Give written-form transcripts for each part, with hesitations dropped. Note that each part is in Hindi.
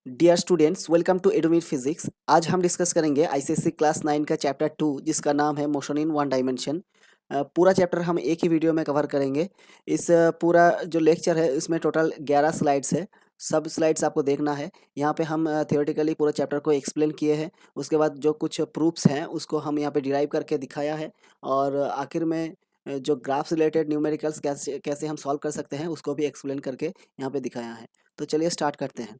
डियर स्टूडेंट्स, वेलकम टू एडोमीर फिजिक्स। आज हम डिस्कस करेंगे आईसीएससी क्लास 9 का चैप्टर 2, जिसका नाम है मोशन इन वन डायमेंशन। पूरा चैप्टर हम एक ही वीडियो में कवर करेंगे। इस पूरा जो लेक्चर है इसमें टोटल 11 स्लाइड्स है। सब स्लाइड्स आपको देखना है। यहाँ पे हम थियोरेटिकली पूरा चैप्टर को एक्सप्लेन किए हैं। उसके बाद जो कुछ प्रूफ्स हैं उसको हम यहाँ पे डिराइव करके दिखाया है। और आखिर में जो ग्राफ्स रिलेटेड न्यूमेरिकल्स कैसे कैसे हम सॉल्व कर सकते हैं उसको भी एक्सप्लेन करके यहाँ पे दिखाया है। तो चलिए स्टार्ट करते हैं।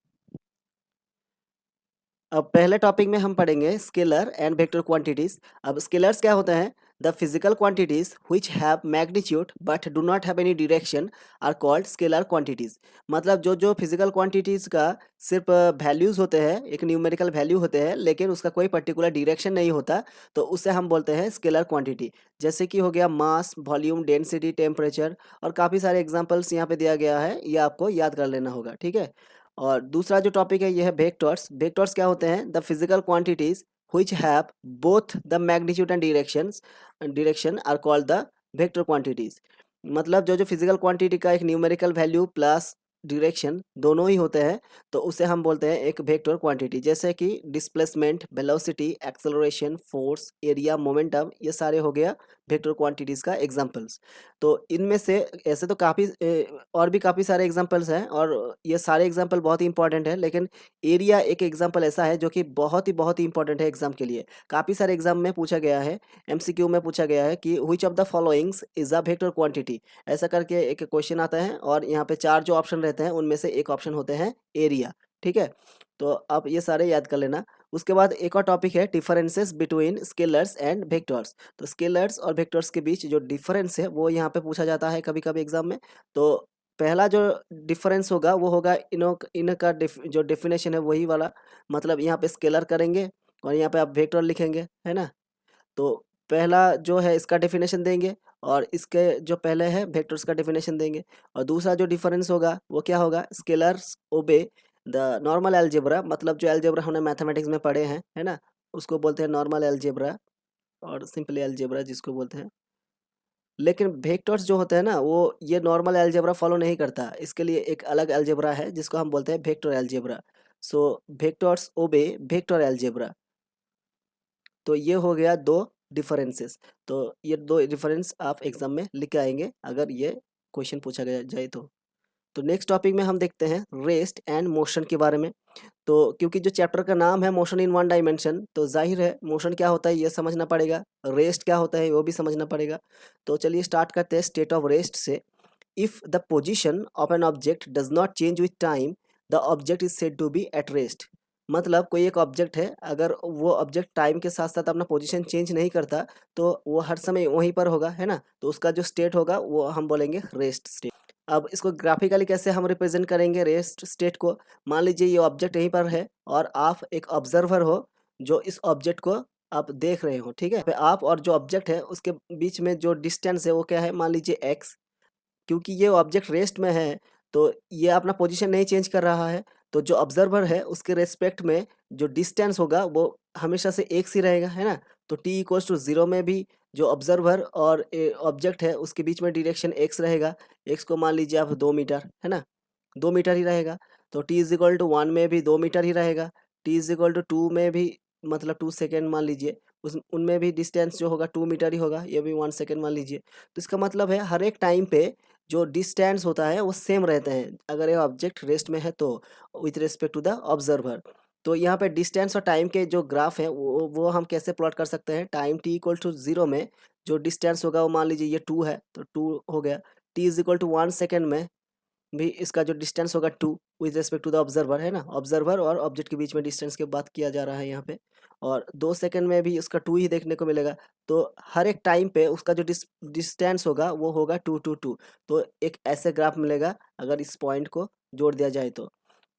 अब पहले टॉपिक में हम पढ़ेंगे स्केलर एंड वेक्टर क्वांटिटीज। अब स्केलर्स क्या होते हैं? The physical quantities which have magnitude but do not have any direction are called scalar quantities. मतलब जो जो फिजिकल क्वांटिटीज का सिर्फ वैल्यूज होते हैं, एक न्यूमेरिकल वैल्यू होते हैं, लेकिन उसका कोई पर्टिकुलर डायरेक्शन नहीं होता, तो उसे हम बोलते हैं स्केलर क्वांटिटी। जैसे कि हो गया मास, वॉल्यूम, डेंसिटी, टेम्परेचर, और काफ़ी सारे एग्जाम्पल्स यहाँ पे दिया गया है, ये आपको याद कर लेना होगा। ठीक है। और दूसरा जो टॉपिक है ये है वेक्टर्स। वेक्टर्स क्या होते हैं? The physical quantities which have both the magnitude and direction are called the vector quantities. मतलब जो जो फिजिकल क्वांटिटी का एक न्यूमेरिकल वैल्यू प्लस डायरेक्शन दोनों ही होते हैं, तो उसे हम बोलते हैं एक वेक्टर क्वांटिटी। जैसे कि displacement, velocity, acceleration, force, area, momentum, ये सारे हो गया वेक्टर क्वांटिटीज का एग्जांपल्स। तो इनमें से ऐसे तो काफ़ी और भी काफ़ी सारे एग्जांपल्स हैं, और ये सारे एग्जांपल बहुत ही इंपॉर्टेंट है। लेकिन एरिया एक एग्जांपल ऐसा है जो कि बहुत ही इंपॉर्टेंट है एग्जाम के लिए। काफ़ी सारे एग्जाम में पूछा गया है, एमसीक्यू में पूछा गया है कि which of the followings is a vector quantity. ऐसा करके एक क्वेश्चन आता है, और यहाँ पे 4 जो ऑप्शन रहते हैं उनमें से एक ऑप्शन होते हैं एरिया। ठीक है। तो आप ये सारे याद कर लेना। उसके बाद एक और टॉपिक है differences between scalars and vectors. तो स्केलर्स और वेक्टर्स के बीच जो डिफरेंस है वो यहाँ पे पूछा जाता है कभी कभी एग्जाम में। तो पहला जो डिफरेंस होगा वो होगा इनका जो डेफिनेशन है वही वाला। मतलब यहाँ पे स्केलर करेंगे और यहाँ पे आप वेक्टर लिखेंगे, है ना। तो पहला जो है इसका डेफिनेशन देंगे, और इसके जो पहले है वेक्टर्स का डेफिनेशन देंगे। और दूसरा जो डिफरेंस होगा वो क्या होगा? Scalars obey the normal algebra. मतलब जो अलजेब्रा हमने मैथमेटिक्स में पढ़े हैं, है ना, उसको बोलते हैं नॉर्मल अलजेब्रा, और सिंपली अलजेब्रा जिसको बोलते हैं। लेकिन वेक्टर्स जो होते हैं ना, वो ये नॉर्मल अलजेब्रा फॉलो नहीं करता। इसके लिए एक अलग अलजेब्रा है जिसको हम बोलते हैं वेक्टर अलजेब्रा। सो वेक्टर्स ओबे वेक्टर अलजेब्रा। तो ये हो गया दो डिफरेंसेस। तो ये दो डिफरेंस आप एग्जाम में लिख के आएंगे अगर ये क्वेश्चन पूछा गया जाए तो। नेक्स्ट टॉपिक में हम देखते हैं रेस्ट एंड मोशन के बारे में। तो क्योंकि जो चैप्टर का नाम है मोशन इन वन डायमेंशन, तो जाहिर है मोशन क्या होता है ये समझना पड़ेगा, रेस्ट क्या होता है वो भी समझना पड़ेगा। तो चलिए स्टार्ट करते हैं स्टेट ऑफ रेस्ट से। If the position of an object does not change with time, the object is said to be at rest. मतलब कोई एक ऑब्जेक्ट है, अगर वो ऑब्जेक्ट टाइम के साथ साथ अपना पोजीशन चेंज नहीं करता, तो वो हर समय वहीं पर होगा, है ना। तो उसका जो स्टेट होगा वो हम बोलेंगे रेस्ट स्टेट। अब इसको ग्राफिकली कैसे हम रिप्रेजेंट करेंगे रेस्ट स्टेट को? मान लीजिए ये ऑब्जेक्ट यहीं पर है और आप एक ऑब्जर्वर हो जो इस ऑब्जेक्ट को आप देख रहे हो। ठीक है। पे आप और जो ऑब्जेक्ट है उसके बीच में जो डिस्टेंस है वो क्या है? मान लीजिए एक्स। क्योंकि ये ऑब्जेक्ट रेस्ट में है, तो ये अपना पोजीशन नहीं चेंज कर रहा है, तो जो ऑब्जर्वर है उसके रेस्पेक्ट में जो डिस्टेंस होगा वो हमेशा से एक सी रहेगा, है ना। तो टी इक्वल्स टू जीरो में भी जो ऑब्जर्वर और ऑब्जेक्ट है उसके बीच में डायरेक्शन एक्स रहेगा। एक्स को मान लीजिए आप 2 मीटर, है ना, 2 मीटर ही रहेगा। तो टी इज इक्वल टू 1 में भी 2 मीटर ही रहेगा। टी इज इक्वल टू 2 में भी, मतलब 2 सेकेंड मान लीजिए, उस उनमें भी डिस्टेंस जो होगा 2 मीटर ही होगा, ये भी 1 सेकेंड मान लीजिए। तो इसका मतलब है हर एक टाइम पे जो डिस्टेंस होता है वो सेम रहते हैं अगर ये ऑब्जेक्ट रेस्ट में है तो, with respect to the observer. तो यहाँ पे डिस्टेंस और टाइम के जो ग्राफ है वो हम कैसे प्लॉट कर सकते हैं? Time t equal to zero में जो डिस्टेंस होगा वो मान लीजिए ये 2 है, तो 2 हो गया। T is equal to 1 second में भी इसका जो डिस्टेंस होगा 2 with respect to the observer, है ना। ऑब्जर्वर और ऑब्जेक्ट के बीच में डिस्टेंस की बात किया जा रहा है यहाँ पे। और 2 सेकेंड में भी इसका 2 ही देखने को मिलेगा। तो हर एक टाइम पे उसका जो डिस्टेंस होगा वो होगा 2 2 2। तो एक ऐसे ग्राफ मिलेगा अगर इस पॉइंट को जोड़ दिया जाए तो।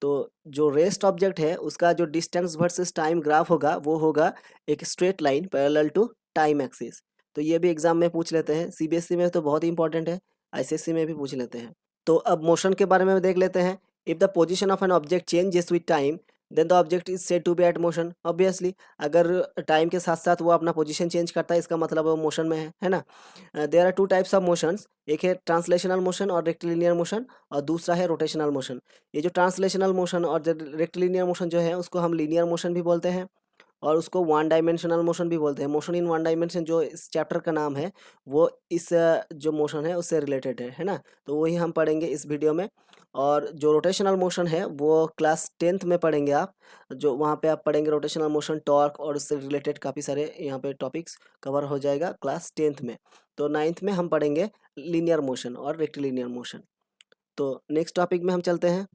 जो रेस्ट ऑब्जेक्ट है उसका जो डिस्टेंस वर्सेस टाइम ग्राफ होगा वो होगा एक straight line parallel to time axis. तो ये भी एग्जाम में पूछ लेते हैं, सीबीएसई में तो बहुत ही इंपॉर्टेंट है, आईसीएसई में भी पूछ लेते हैं। तो अब मोशन के बारे में देख लेते हैं। If the position of an object changes with time, then the object is said to be at motion. Obviously अगर टाइम के साथ साथ वो अपना पोजीशन चेंज करता है, इसका मतलब वो मोशन में है ना। There are two types of motions, एक है ट्रांसलेशनल मोशन और रेक्टिलिनियर मोशन, और दूसरा है रोटेशनल मोशन। ये जो ट्रांसलेशनल मोशन और रेक्टिलिनियर मोशन जो है उसको हम लीनियर मोशन भी बोलते हैं, और उसको वन डायमेंशनल मोशन भी बोलते हैं। मोशन इन वन डायमेंशन जो इस चैप्टर का नाम है, वो इस जो मोशन है उससे रिलेटेड है ना। तो वही हम पढ़ेंगे इस वीडियो में। और जो रोटेशनल मोशन है वो क्लास 10th में पढ़ेंगे आप, जो वहाँ पे आप पढ़ेंगे रोटेशनल मोशन, टॉर्क और उससे रिलेटेड काफ़ी सारे यहाँ पे टॉपिक्स कवर हो जाएगा क्लास 10th में। तो 9th में हम पढ़ेंगे लीनियर मोशन और रेक्टिलिनियर मोशन। तो नेक्स्ट टॉपिक में हम चलते हैं।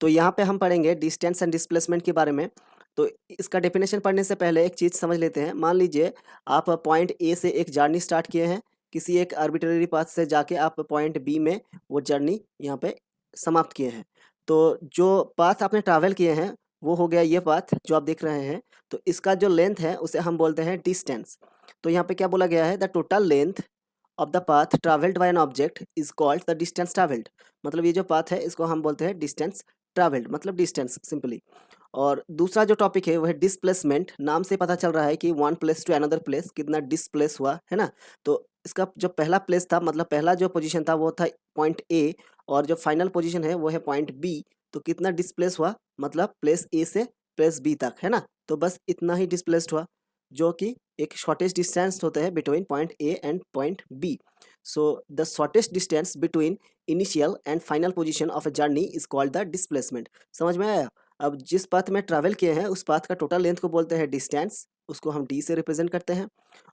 तो यहाँ पे हम पढ़ेंगे डिस्टेंस एंड डिस्प्लेसमेंट के बारे में। तो इसका डेफिनेशन पढ़ने से पहले एक चीज़ समझ लेते हैं। मान लीजिए आप पॉइंट ए से एक जर्नी स्टार्ट किए हैं, किसी एक आर्बिट्रेरी पाथ से जाके आप पॉइंट बी में वो जर्नी यहाँ पे समाप्त किए हैं। तो जो पाथ आपने ट्रैवल किए हैं वो हो गया ये पाथ जो आप देख रहे हैं। तो इसका जो लेंथ है उसे हम बोलते हैं डिस्टेंस। तो यहाँ पे क्या बोला गया है, the total length of the path travelled bye N object is called the distance travelled. मतलब ये जो पाथ है इसको हम बोलते हैं डिस्टेंस ट्रैवल्ड, मतलब डिस्टेंस सिंपली। और दूसरा जो टॉपिक है वो है डिस्प्लेसमेंट। नाम से पता चल रहा है कि one place to another place कितना डिस्प्लेस हुआ है ना। तो इसका जो पहला प्लेस था, मतलब पहला जो पोजीशन था वो था पॉइंट ए, और जो फाइनल पोजीशन है वो है पॉइंट बी। तो कितना डिस्प्लेस हुआ, मतलब प्लेस ए से प्लेस बी तक है ना। तो बस इतना ही डिस्प्लेस्ड हुआ, जो कि एक शॉर्टेस्ट डिस्टेंस होता है between point A and point B. So the shortest distance between initial and final position of a journey is called the displacement. समझ में आया। अब जिस पाथ में ट्रैवल किए हैं उस पाथ का टोटल लेंथ को बोलते हैं डिस्टेंस, उसको हम डी से रिप्रेजेंट करते हैं।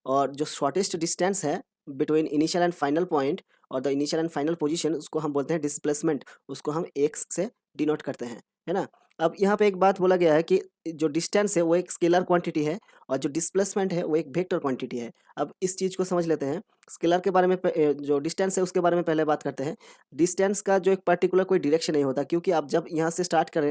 और जो शॉर्टेस्ट डिस्टेंस है between initial and final point और the initial and final position, उसको हम बोलते हैं डिस्प्लेसमेंट, उसको हम एक्स से डिनोट करते हैं, है ना। अब यहाँ पे एक बात बोला गया है कि जो डिस्टेंस है वो एक स्केलर क्वांटिटी है और जो डिस्प्लेसमेंट है वो एक वेक्टर क्वांटिटी है। अब इस चीज़ को समझ लेते हैं। स्केलर के बारे में जो डिस्टेंस है उसके बारे में पहले बात करते हैं। डिस्टेंस का जो एक पर्टिकुलर कोई डायरेक्शन नहीं होता, क्योंकि आप जब यहाँ से स्टार्ट कर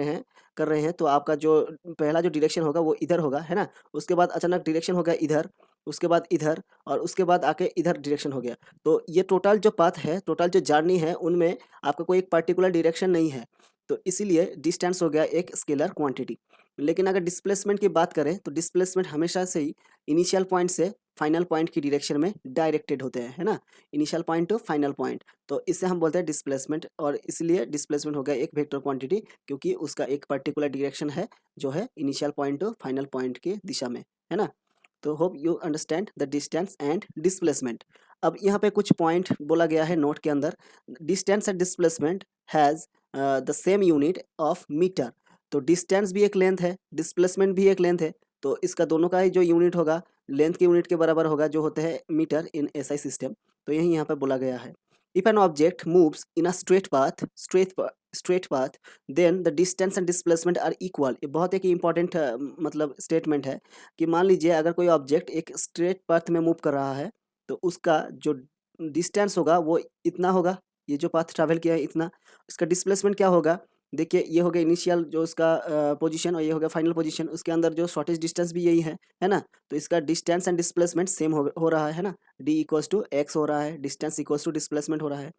रहे हैं तो आपका जो पहला जो डायरेक्शन होगा वो इधर होगा, है ना। उसके बाद अचानक डायरेक्शन हो गया इधर, उसके बाद इधर, और उसके बाद आके इधर डायरेक्शन हो गया। तो ये टोटल जो पाथ है, टोटल जो जर्नी है, उनमें आपका कोई एक पर्टिकुलर डायरेक्शन नहीं है। तो इसीलिए डिस्टेंस हो गया एक स्केलर क्वांटिटी। लेकिन अगर डिस्प्लेसमेंट की बात करें तो डिस्प्लेसमेंट हमेशा से ही इनिशियल पॉइंट से फाइनल पॉइंट की डायरेक्शन में डायरेक्टेड होते हैं, है ना। Initial point two final point, तो इससे हम बोलते हैं डिस्प्लेसमेंट। और इसलिए डिस्प्लेसमेंट हो गया एक वेक्टर क्वांटिटी, क्योंकि उसका एक पर्टिकुलर डायरेक्शन है जो है initial point two final point की दिशा में, है ना। तो hope you understand the distance and displacement. अब यहाँ पे कुछ पॉइंट बोला गया है नोट के अंदर। Distance and displacement has the same unit of metre. तो डिस्टेंस भी एक लेंथ है, डिस्प्लेसमेंट भी एक लेंथ है। तो इसका दोनों का ही जो यूनिट होगा लेंथ के यूनिट के बराबर होगा, जो होते हैं मीटर इन एसआई सिस्टम। तो यही यहाँ पे बोला गया है। If an object moves in a straight path then the distance and displacement are equal. ये बहुत एक इंपॉर्टेंट मतलब स्टेटमेंट है कि मान लीजिए अगर कोई ऑब्जेक्ट एक स्ट्रेट पाथ में मूव कर रहा है तो उसका जो डिस्टेंस होगा वो इतना होगा, ये जो पाथ ट्रैवल किया है इतना। इसका डिस्प्लेसमेंट क्या होगा, देखिए ये हो गया इनिशियल जो उसका पोजीशन, और ये हो गया फाइनल पोजीशन। उसके अंदर जो शॉर्टेस्ट डिस्टेंस भी यही है ना। तो इसका डिस्टेंस एंड डिस्प्लेसमेंट सेम हो रहा है ना। डी इक्वल्स टू एक्स हो रहा है, डिस्टेंस इक्वल्स टू डिस्प्लेसमेंट हो रहा है।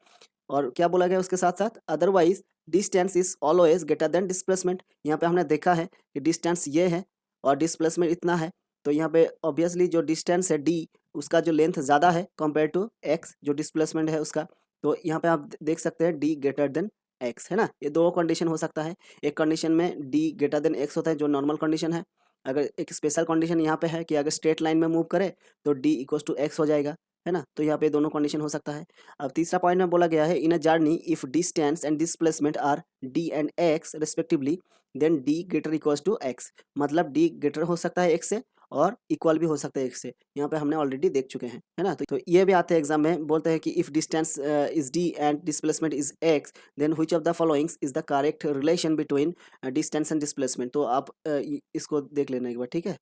और क्या बोला गया उसके साथ साथ, otherwise distance is always greater than displacement. यहाँ पे हमने देखा है कि डिस्टेंस ये है और डिस्प्लेसमेंट इतना है। तो यहाँ पे ऑब्वियसली जो डिस्टेंस है डी, उसका जो लेंथ ज़्यादा है कंपेयर टू एक्स जो डिस्प्लेसमेंट है उसका। तो यहाँ पे आप देख सकते हैं डी ग्रेटर देन एक्स, है ना। ये दो कंडीशन हो सकता है। एक कंडीशन में डी ग्रेटर देन एक्स होता है जो नॉर्मल कंडीशन है। अगर एक स्पेशल कंडीशन यहाँ पे है कि अगर स्ट्रेट लाइन में मूव करे तो डी इक्वल्स टू एक्स हो जाएगा, है ना। तो यहाँ पे दोनों कंडीशन हो सकता है। अब तीसरा पॉइंट में बोला गया है in a journey if distance and displacement are d and x respectively then d greater equals to x. मतलब डी ग्रेटर हो सकता है एक्स से और इक्वल भी हो सकता है एक्स से। यहाँ पे हमने ऑलरेडी देख चुके हैं, है ना। तो ये भी आते हैं एग्जाम में, बोलते हैं कि if distance is d and displacement is x then which of the followings is the correct relation between distance and displacement. तो आप इसको देख लेना एक बार, ठीक है।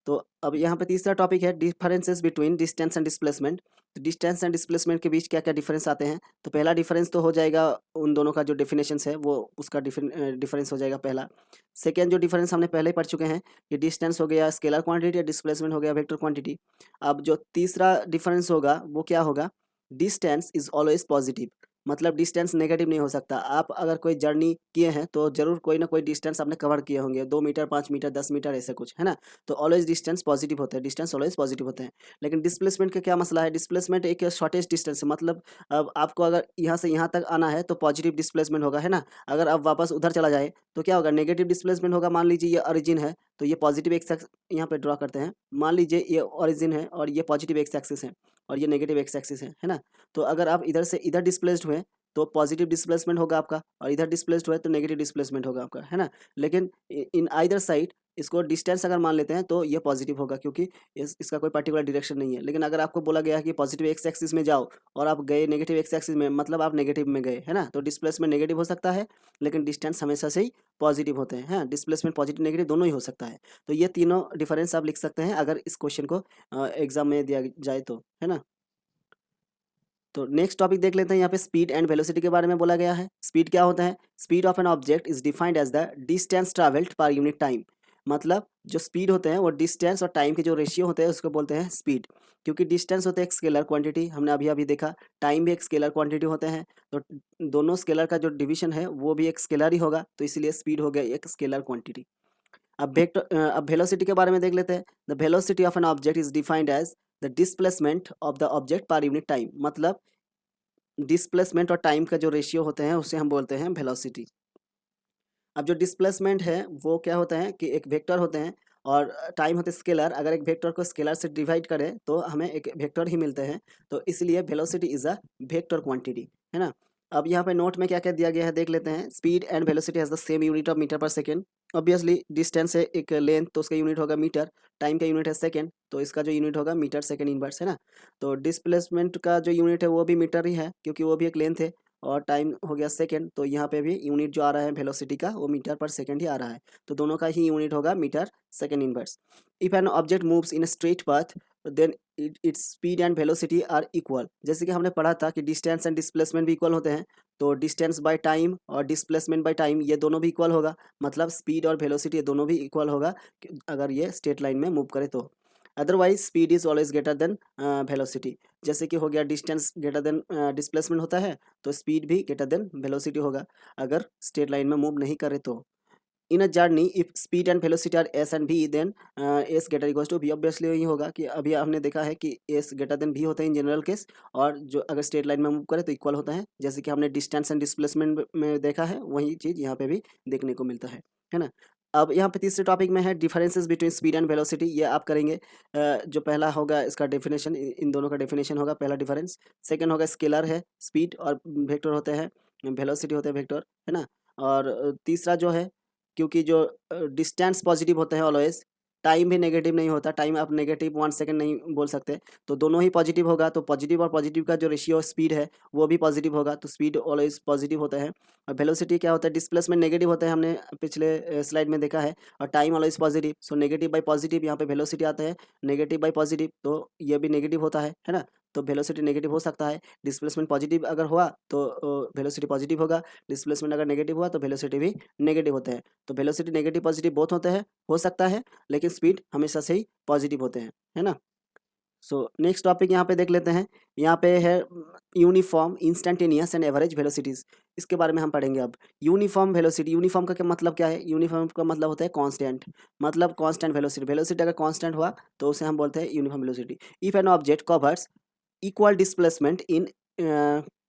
तो अब यहाँ पे तीसरा टॉपिक है differences between distance and displacement. तो डिस्टेंस एंड डिस्प्लेसमेंट के बीच क्या क्या डिफरेंस आते हैं। तो पहला डिफरेंस तो हो जाएगा उन दोनों का जो डेफिनेशंस है वो उसका डिफरेंस हो जाएगा पहला। सेकेंड जो डिफरेंस हमने पहले ही पढ़ चुके हैं कि डिस्टेंस हो गया स्केलर क्वांटिटी, डिस्प्लेसमेंट हो गया वेक्टर क्वांटिटी। अब जो तीसरा डिफरेंस होगा वो क्या होगा, डिस्टेंस इज ऑलवेज पॉजिटिव। मतलब डिस्टेंस नेगेटिव नहीं हो सकता। आप अगर कोई जर्नी किए हैं तो ज़रूर कोई ना कोई डिस्टेंस आपने कवर किए होंगे, 2 मीटर, 5 मीटर, 10 मीटर ऐसा कुछ, है ना? तो ऑलवेज़ डिस्टेंस पॉजिटिव होते हैं, डिस्टेंस ऑलवेज़ पॉजिटिव होते हैं। लेकिन डिस्प्लेसमेंट का क्या मसला है? डिस्प्लेसमेंट एक शॉर्टेस्ट डिस्टेंस है, मतलब अब आपको अगर यहाँ से यहाँ तक आना है तो पॉजिटिव डिस्प्लेसमेंट होगा, है ना? अगर आप वापस उधर चला जाए तो क्या होगा? नेगेटिव डिस्प्लेसमेंट होगा। मान लीजिए ये ओरिजिन है, तो ये पॉजिटिव एक्स एक्स यहाँ पे ड्रा करते हैं। मान लीजिए ये ओरिजिन है और ये पॉजिटिव एक्स एक्सिस है और ये नेगेटिव एक्स एक्सिस है ना? तो अगर आप इधर से इधर डिस्प्लेस्ड हुए तो पॉजिटिव डिस्प्लेसमेंट होगा आपका, और इधर डिस्प्लेस्ड हुए तो नेगेटिव डिस्प्लेसमेंट होगा आपका, है ना? लेकिन इन आइदर साइड इसको डिस्टेंस अगर मान लेते हैं तो ये पॉजिटिव होगा, क्योंकि इसका कोई पर्टिकुलर डायरेक्शन नहीं है। लेकिन अगर आपको बोला गया है कि पॉजिटिव एक्स एक्सिस में जाओ और आप गए नेगेटिव एक्स एक्सिस में, मतलब आप नेगेटिव में गए, है ना? तो डिस्प्लेसमेंट नेगेटिव हो सकता है, लेकिन डिस्टेंस हमेशा से ही पॉजिटिव होते हैं, हाँ? डिस्प्लेसमेंट पॉजिटिव नेगेटिव दोनों ही हो सकता है। तो ये तीनों डिफरेंस आप लिख सकते हैं अगर इस क्वेश्चन को एग्जाम में दिया जाए तो, है ना? तो नेक्स्ट टॉपिक देख लेते हैं। यहाँ पे स्पीड एंड वेलोसिटी के बारे में बोला गया है। स्पीड क्या होता है? Speed of an object is defined as the distance travelled per unit time. मतलब जो स्पीड होते हैं वो डिस्टेंस और टाइम के जो रेशियो होते हैं उसको बोलते हैं स्पीड। क्योंकि डिस्टेंस होते हैं एक स्केलर क्वांटिटी, हमने अभी अभी देखा। टाइम भी एक स्केलर क्वांटिटी होते हैं, तो दोनों स्केलर का जो डिवीजन है वो भी एक स्केलर ही होगा, तो इसलिए स्पीड हो गया एक स्केलर क्वांटिटी। अब वेलोसिटी के बारे में देख लेते हैं। The velocity of an object is defined as the displacement of the object per unit time. मतलब डिस्प्लेसमेंट और टाइम का जो रेशियो होते हैं उसे हम बोलते हैं वेलोसिटी। अब जो डिस्प्लेसमेंट है वो क्या होता है कि एक वेक्टर होते हैं और टाइम होते हैं स्केलर। अगर एक वेक्टर को स्केलर से डिवाइड करें तो हमें एक वेक्टर ही मिलते हैं, तो इसलिए velocity is a vector quantity, है ना? अब यहाँ पे नोट में क्या क्या दिया गया है देख लेते हैं। Speed and velocity has the same unit of metre per second. Obviously distance है एक लेंथ, तो उसका यूनिट होगा मीटर। टाइम का यूनिट है सेकेंड, तो इसका जो यूनिट होगा मीटर सेकेंड इनवर्स, है ना? तो डिस्प्लेसमेंट का जो यूनिट है वो भी मीटर ही है, क्योंकि वो भी एक लेंथ है। और टाइम हो गया सेकंड, तो यहाँ पे भी यूनिट जो आ रहा है वेलोसिटी का वो मीटर पर सेकंड ही आ रहा है, तो दोनों का ही यूनिट होगा metre second inverse. If an object moves in straight path then its speed and velocity are equal. जैसे कि हमने पढ़ा था कि डिस्टेंस एंड डिस्प्लेसमेंट भी इक्वल होते हैं, तो डिस्टेंस बाय टाइम और डिस्प्लेसमेंट बाय टाइम ये दोनों भी इक्वल होगा। मतलब स्पीड और वेलोसिटी ये दोनों भी इक्वल होगा अगर ये स्ट्रेट लाइन में मूव करे तो। Otherwise speed is always greater than velocity. जैसे कि हो गया डिस्टेंस ग्रेटर देन डिस्प्लेसमेंट होता है, तो स्पीड भी ग्रेटर देन वेलोसिटी होगा अगर स्ट्रेट लाइन में मूव नहीं करे तो। In a journey if speed and velocity are s and v then s greater equals to v. Obviously यही होगा कि अभी हमने देखा है कि एस ग्रेटर देन बी होता है इन जनरल केस, और जो अगर स्ट्रेट लाइन में मूव करे तो इक्वल होता है। जैसे कि हमने डिस्टेंस एंड डिस्प्लेसमेंट में देखा है, वही चीज़ यहाँ पे भी देखने को मिलता है ना? अब यहाँ पे तीसरे टॉपिक में है differences between speed and velocity. ये आप करेंगे। जो पहला होगा इसका डेफिनेशन, इन दोनों का डेफिनेशन होगा पहला डिफरेंस। सेकंड होगा स्केलर है स्पीड और वेक्टर होते हैं, वेलोसिटी होते हैं वेक्टर, है ना? और तीसरा जो है, क्योंकि जो डिस्टेंस पॉजिटिव होते हैं ऑलवेज, टाइम भी नेगेटिव नहीं होता। टाइम आप नेगेटिव 1 सेकंड नहीं बोल सकते, तो दोनों ही पॉजिटिव होगा। तो पॉजिटिव और पॉजिटिव का जो रेशियो स्पीड है वो भी पॉजिटिव होगा, तो स्पीड ऑलवेज पॉजिटिव होता है। और वेलोसिटी क्या होता है? डिस्प्लेसमेंट नेगेटिव होता है, हमने पिछले स्लाइड में देखा है। और time always positive, so negative by positive यहाँ पे वेलोसिटी आता है, नेगेटिव बाई पॉजिटिव, तो ये भी नेगेटिव होता है ना? तो वेलोसिटी नेगेटिव हो सकता है। डिस्प्लेसमेंट पॉजिटिव अगर हुआ तो वेलोसिटी पॉजिटिव होगा, डिस्प्लेसमेंट अगर नेगेटिव हुआ तो वेलोसिटी भी नेगेटिव होता है। तो वेलोसिटी नेगेटिव पॉजिटिव बोथ होते हैं, हो सकता है, लेकिन स्पीड हमेशा से ही पॉजिटिव होते हैं, है ना? सो नेक्स्ट टॉपिक यहाँ पे देख लेते हैं। यहाँ पे है uniform, instantaneous and average velocities. इसके बारे में हम पढ़ेंगे अब। यूनिफॉर्म वेलोसिटी, यूनिफॉर्म का क्या मतलब क्या है? यूनिफॉर्म का मतलब होता है कांस्टेंट, मतलब कांस्टेंट वेलोसिटी। वेलोसिटी अगर कांस्टेंट हुआ तो उसे हम बोलते हैं uniform velocity. If an object covers equal displacement in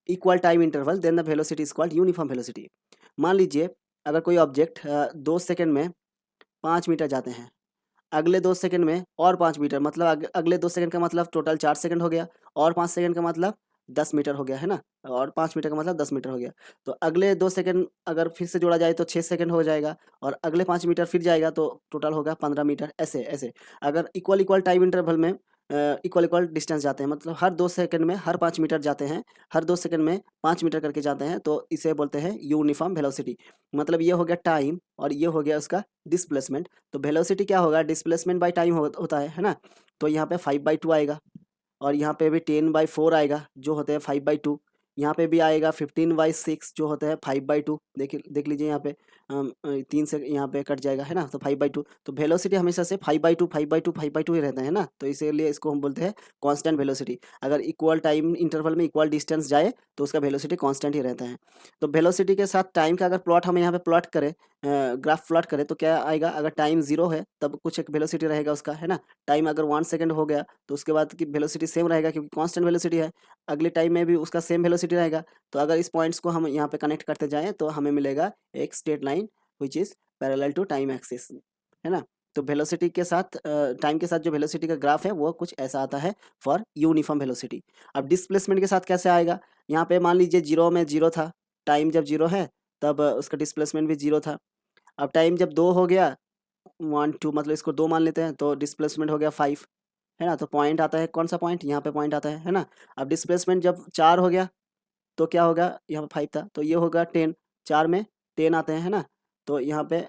equal time interval then the velocity is called uniform velocity. मान लीजिए अगर कोई ऑब्जेक्ट 2 सेकंड में 5 मीटर जाते हैं, अगले 2 सेकंड में और 5 मीटर, मतलब अगले 2 सेकंड का मतलब टोटल 4 सेकंड हो गया, और 5 सेकंड का मतलब 10 मीटर हो गया, है ना? और 5 मीटर का मतलब 10 मीटर हो गया। तो अगले 2 सेकंड अगर फिर से जोड़ा जाए तो 6 सेकंड हो जाएगा, और अगले 5 मीटर फिर जाएगा तो टोटल होगा 15 मीटर, ऐसे ऐसे। अगर इक्वल इक्वल टाइम इंटरवल में इक्वल इक्वल डिस्टेंस जाते हैं, मतलब हर 2 सेकंड में हर 5 मीटर जाते हैं, हर 2 सेकंड में 5 मीटर करके जाते हैं, तो इसे बोलते हैं यूनिफॉर्म वेलोसिटी। मतलब ये हो गया टाइम और ये हो गया उसका डिस्प्लेसमेंट। तो वेलोसिटी क्या होगा? डिस्प्लेसमेंट बाय टाइम होता है ना? तो यहाँ पे 5/2 आएगा, और यहाँ पे भी 10/4 आएगा, जो होते हैं 5/2। यहाँ पे भी आएगा 15/6 जो होता है 5/2। देख लीजिए यहाँ पे 3 से यहाँ पे कट जाएगा है ना, तो 5/2। तो वेलोसिटी हमेशा से 5/2 5/2 5/2 ही रहता है ना, तो इसीलिए इसको हम बोलते हैं कांस्टेंट वेलोसिटी। अगर इक्वल टाइम इंटरवल में इक्वल डिस्टेंस जाए तो उसका वेलोसिटी कांस्टेंट ही रहता है। तो वेलोसिटी के साथ टाइम का अगर प्लॉट हम यहाँ पे प्लॉट करें, ग्राफ प्लॉट करें, तो क्या आएगा, अगर टाइम 0 है तब कुछ एक वेलोसिटी रहेगा उसका, है ना। टाइम अगर 1 सेकंड हो गया तो उसके बाद की वेलोसिटी सेम रहेगा क्योंकि कांस्टेंट वेलोसिटी है। अगले टाइम में भी उसका सेम वेलोसिटी रहेगा। तो अगर इस पॉइंट्स को हम यहाँ पे कनेक्ट करते जाएँ तो हमें मिलेगा एक straight line which is parallel to time axis, है ना। तो वेलोसिटी के साथ टाइम के साथ जो वेलोसिटी का ग्राफ है वो कुछ ऐसा आता है फॉर यूनिफॉर्म वेलोसिटी। अब डिस्प्लेसमेंट के साथ कैसे आएगा, यहाँ पे मान लीजिए 0 में 0 था, टाइम जब 0 है तब उसका डिस्प्लेसमेंट भी 0 था। अब टाइम जब 2 हो गया, 1 2 मतलब इसको 2 मान लेते हैं, तो डिस्प्लेसमेंट हो गया 5, है ना। तो पॉइंट आता है, कौन सा पॉइंट, यहाँ पे पॉइंट आता है ना। अब डिस्प्लेसमेंट जब 4 हो गया तो क्या होगा, यहाँ पे 5 था तो ये होगा 10, 4 में 10 आते हैं, है ना। तो यहाँ पे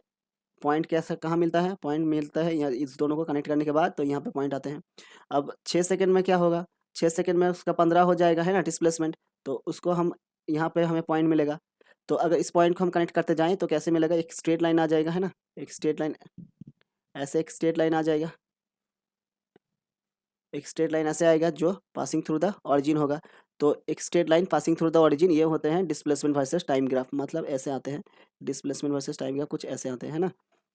पॉइंट कैसा कहाँ मिलता है, पॉइंट मिलता है यहाँ, इस दोनों को कनेक्ट करने के बाद तो यहाँ पे पॉइंट आते हैं। अब 6 सेकंड में क्या होगा, 6 सेकंड में उसका 15 हो जाएगा, है ना, डिस्प्लेसमेंट। तो उसको हम यहाँ पे हमें पॉइंट मिलेगा। तो अगर इस पॉइंट को हम कनेक्ट करते जाएँ तो कैसे मिलेगा, एक स्ट्रेट लाइन आ जाएगा, है ना। एक स्ट्रेट लाइन, ऐसे एक स्ट्रेट लाइन आ जाएगा, एक स्ट्रेट लाइन ऐसे आएगा जो पासिंग थ्रू द ऑरिजिन होगा। तो एक straight line passing through the origin, ये होते हैं डिस्प्लेसमेंट वर्सेस टाइम ग्राफ, मतलब ऐसे आते हैं। डिस्प्लेसमेंट वर्सेस टाइम ग्राफ कुछ ऐसे आते हैं, है ना।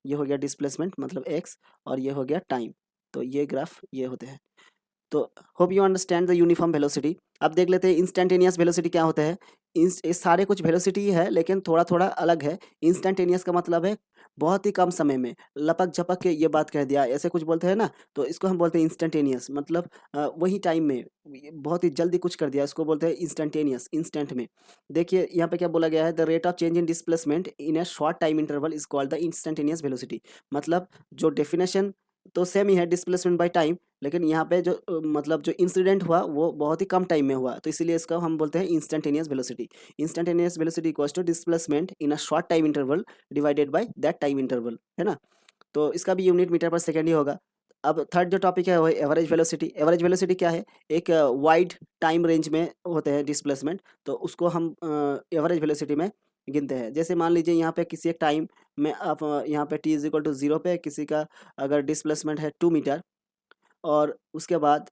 ये हो गया डिस्प्लेसमेंट मतलब एक्स, और ये हो गया टाइम, तो ये ग्राफ ये होते हैं। तो hope you understand the uniform velocity. अब देख लेते हैं इंस्टेंटेनियस वेलोसिटी क्या होता है। ये सारे कुछ वेलोसिटी ही है लेकिन थोड़ा थोड़ा अलग है। इंस्टेंटेनियस का मतलब है बहुत ही कम समय में लपक झपक के ये बात कह दिया, ऐसे कुछ बोलते हैं ना, तो इसको हम बोलते हैं इंस्टेंटेनियस, मतलब वही टाइम में बहुत ही जल्दी कुछ कर दिया, इसको बोलते हैं इंस्टेंटेनियस, इंस्टेंट में। देखिए यहाँ पे क्या बोला गया है, the rate of change in displacement in A short time interval is called the instantaneous velocity. मतलब जो डेफिनेशन तो सेम ही है, डिस्प्लेसमेंट बाय टाइम, लेकिन यहाँ पे जो मतलब जो इंसिडेंट हुआ वो बहुत ही कम टाइम में हुआ, तो इसीलिए इसका हम बोलते हैं instantaneous velocity. Instantaneous velocity equals to displacement in a short time interval divided by that time interval, है ना। तो इसका भी यूनिट मीटर पर सेकेंड ही होगा। अब थर्ड जो टॉपिक है वो है एवरेज वेलोसिटी। एवरेज वेलोसिटी क्या है, एक वाइड टाइम रेंज में होते हैं डिस्प्लेसमेंट, तो उसको हम एवरेज वेलोसिटी में गिनते हैं। जैसे मान लीजिए यहाँ पे किसी एक टाइम में आप यहाँ पे t इज इक्वल टू 0 पे किसी का अगर डिस्प्लेसमेंट है 2 मीटर, और उसके बाद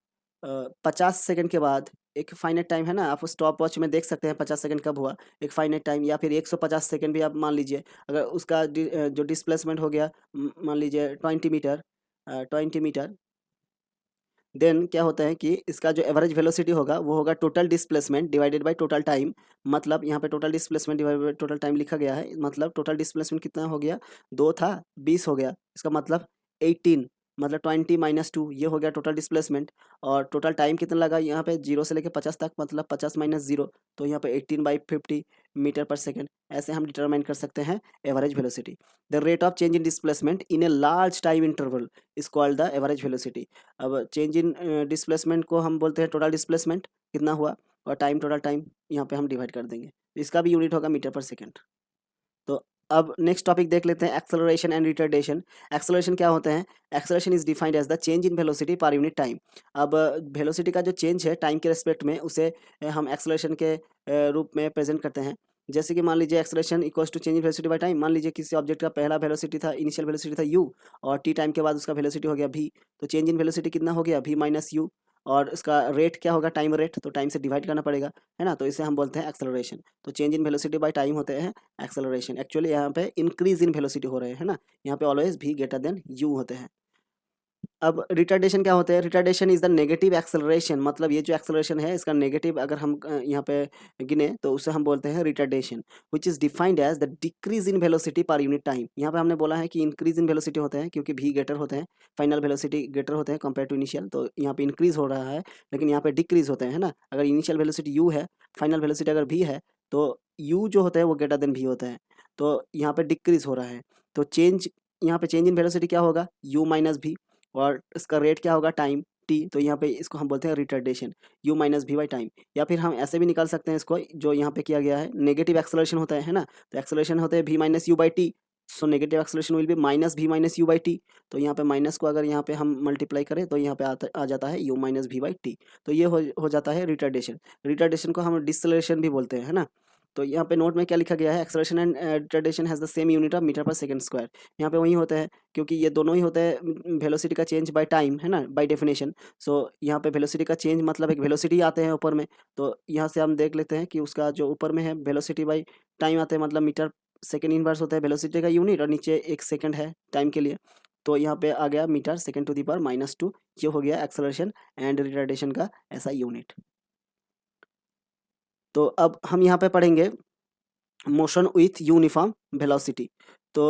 50 सेकंड के बाद एक फाइनाइट टाइम है ना, आप स्टॉप वॉच में देख सकते हैं 50 सेकंड कब हुआ, एक फाइनाइट टाइम, या फिर 150 सेकंड भी आप मान लीजिए। अगर उसका जो डिस्प्लेसमेंट हो गया मान लीजिए 20 मीटर, 20 मीटर, देन क्या होता है कि इसका जो एवरेज वेलोसिटी होगा वो होगा total displacement divided by total time. मतलब यहाँ पे total displacement divided by total time लिखा गया है, मतलब टोटल डिस्प्लेसमेंट कितना हो गया, 2 था 20 हो गया, इसका मतलब 18, मतलब 20 - 2 ये हो गया टोटल डिस्प्लेसमेंट। और टोटल टाइम कितना लगा यहाँ पे 0 से लेकर 50 तक, मतलब 50 - 0, तो यहाँ पे 18/50 मीटर पर सेकेंड। ऐसे हम डिटरमाइन कर सकते हैं average velocity. The rate of change in displacement in a large time interval is called the average velocity. अब चेंज इन डिस्प्लेसमेंट को हम बोलते हैं टोटल डिस्प्लेसमेंट कितना हुआ, और टाइम टोटल टाइम यहाँ पे हम डिवाइड कर देंगे, इसका भी यूनिट होगा मीटर पर सेकेंड। तो अब नेक्स्ट टॉपिक देख लेते हैं एक्सेलरेशन एंड रिटार्डेशन। एक्सेलरेशन क्या होते हैं, acceleration is defined as the change in velocity per unit time. अब वेलोसिटी का जो चेंज है टाइम के रिस्पेक्ट में उसे हम एक्सेलरेशन के रूप में प्रेजेंट करते हैं। जैसे कि मान लीजिए acceleration equals to change in velocity by time. मान लीजिए किसी ऑब्जेक्ट का पहला वेलोसिटी था, इनिशियल वेलोसिटी था u, और t टाइम के बाद उसका वेलोसिटी हो गया v, तो चेंज इन वेलोसिटी कितना हो गया v माइनस u, और इसका रेट क्या होगा, टाइम रेट, तो टाइम से डिवाइड करना पड़ेगा, है ना। तो इसे हम बोलते हैं एक्सेलरेशन। तो change in velocity by time होते हैं एक्सेलरेशन। एक्चुअली यहाँ पे इंक्रीज इन वेलोसिटी हो रहे हैं, है ना। यहाँ पे always v greater than u होते हैं। अब रिटार्डेशन क्या होता है, retardation is the negative acceleration, मतलब ये जो एक्सेलरेशन है इसका नेगेटिव अगर हम यहाँ पे गिने तो उसे हम बोलते हैं retardation, which is defined as the decrease in velocity per unit time. यहाँ पे हमने बोला है कि इंक्रीज इन वेलोसिटी होते हैं क्योंकि v ग्रेटर होते हैं, फाइनल वेलोसिटी ग्रेटर होते हैं कंपेयर टू इनिशियल, तो यहाँ पे इंक्रीज हो रहा है, लेकिन यहाँ पे डिक्रीज होते हैं, है ना। अगर इनिशियल वेलोसिटी u है, फाइनल वेलोसिटी अगर v है, तो u जो होता है वो ग्रेटर देन v होता है, तो यहाँ पे डिक्रीज हो रहा है। तो चेंज, यहाँ पे चेंज इन वेलोसिटी क्या होगा, u माइनस v, और इसका रेट क्या होगा, टाइम t, तो यहाँ पे इसको हम बोलते हैं retardation, u minus v by time. या फिर हम ऐसे भी निकाल सकते हैं इसको, जो यहाँ पे किया गया है नेगेटिव एक्सेलरेशन होता है ना, तो एक्सेलरेशन होते हैं v minus u by T, so negative acceleration will be minus v minus u by t. तो यहाँ पे माइनस को अगर यहाँ पे हम मल्टीप्लाई करें तो यहाँ पे आ जाता है u minus v by t. तो ये हो जाता है रिटार्डेशन। रिटार्डेशन को हम डिसलेरेशन भी बोलते हैं, है ना। तो यहाँ पे नोट में क्या लिखा गया है, acceleration and retardation has the same unit of metre per second square. यहाँ पे वही होता है क्योंकि ये दोनों ही होते हैं वेलोसिटी का चेंज बाय टाइम, है ना, बाय डेफिनेशन। सो यहाँ पे वेलोसिटी का चेंज मतलब एक वेलोसिटी आते हैं ऊपर में, तो यहाँ से हम देख लेते हैं कि उसका जो ऊपर में है वेलोसिटी बाई टाइम आते हैं, मतलब मीटर सेकेंड इनवर्स होता है वेलोसिटी का यूनिट, और नीचे एक सेकंड है टाइम के लिए। तो यहाँ पे आ गया metre second to the power -2। ये हो गया एक्सेलरेशन एंड रिटार्डेशन का ऐसा यूनिट। तो अब हम यहाँ पे पढ़ेंगे मोशन विथ यूनिफॉर्म वेलोसिटी। तो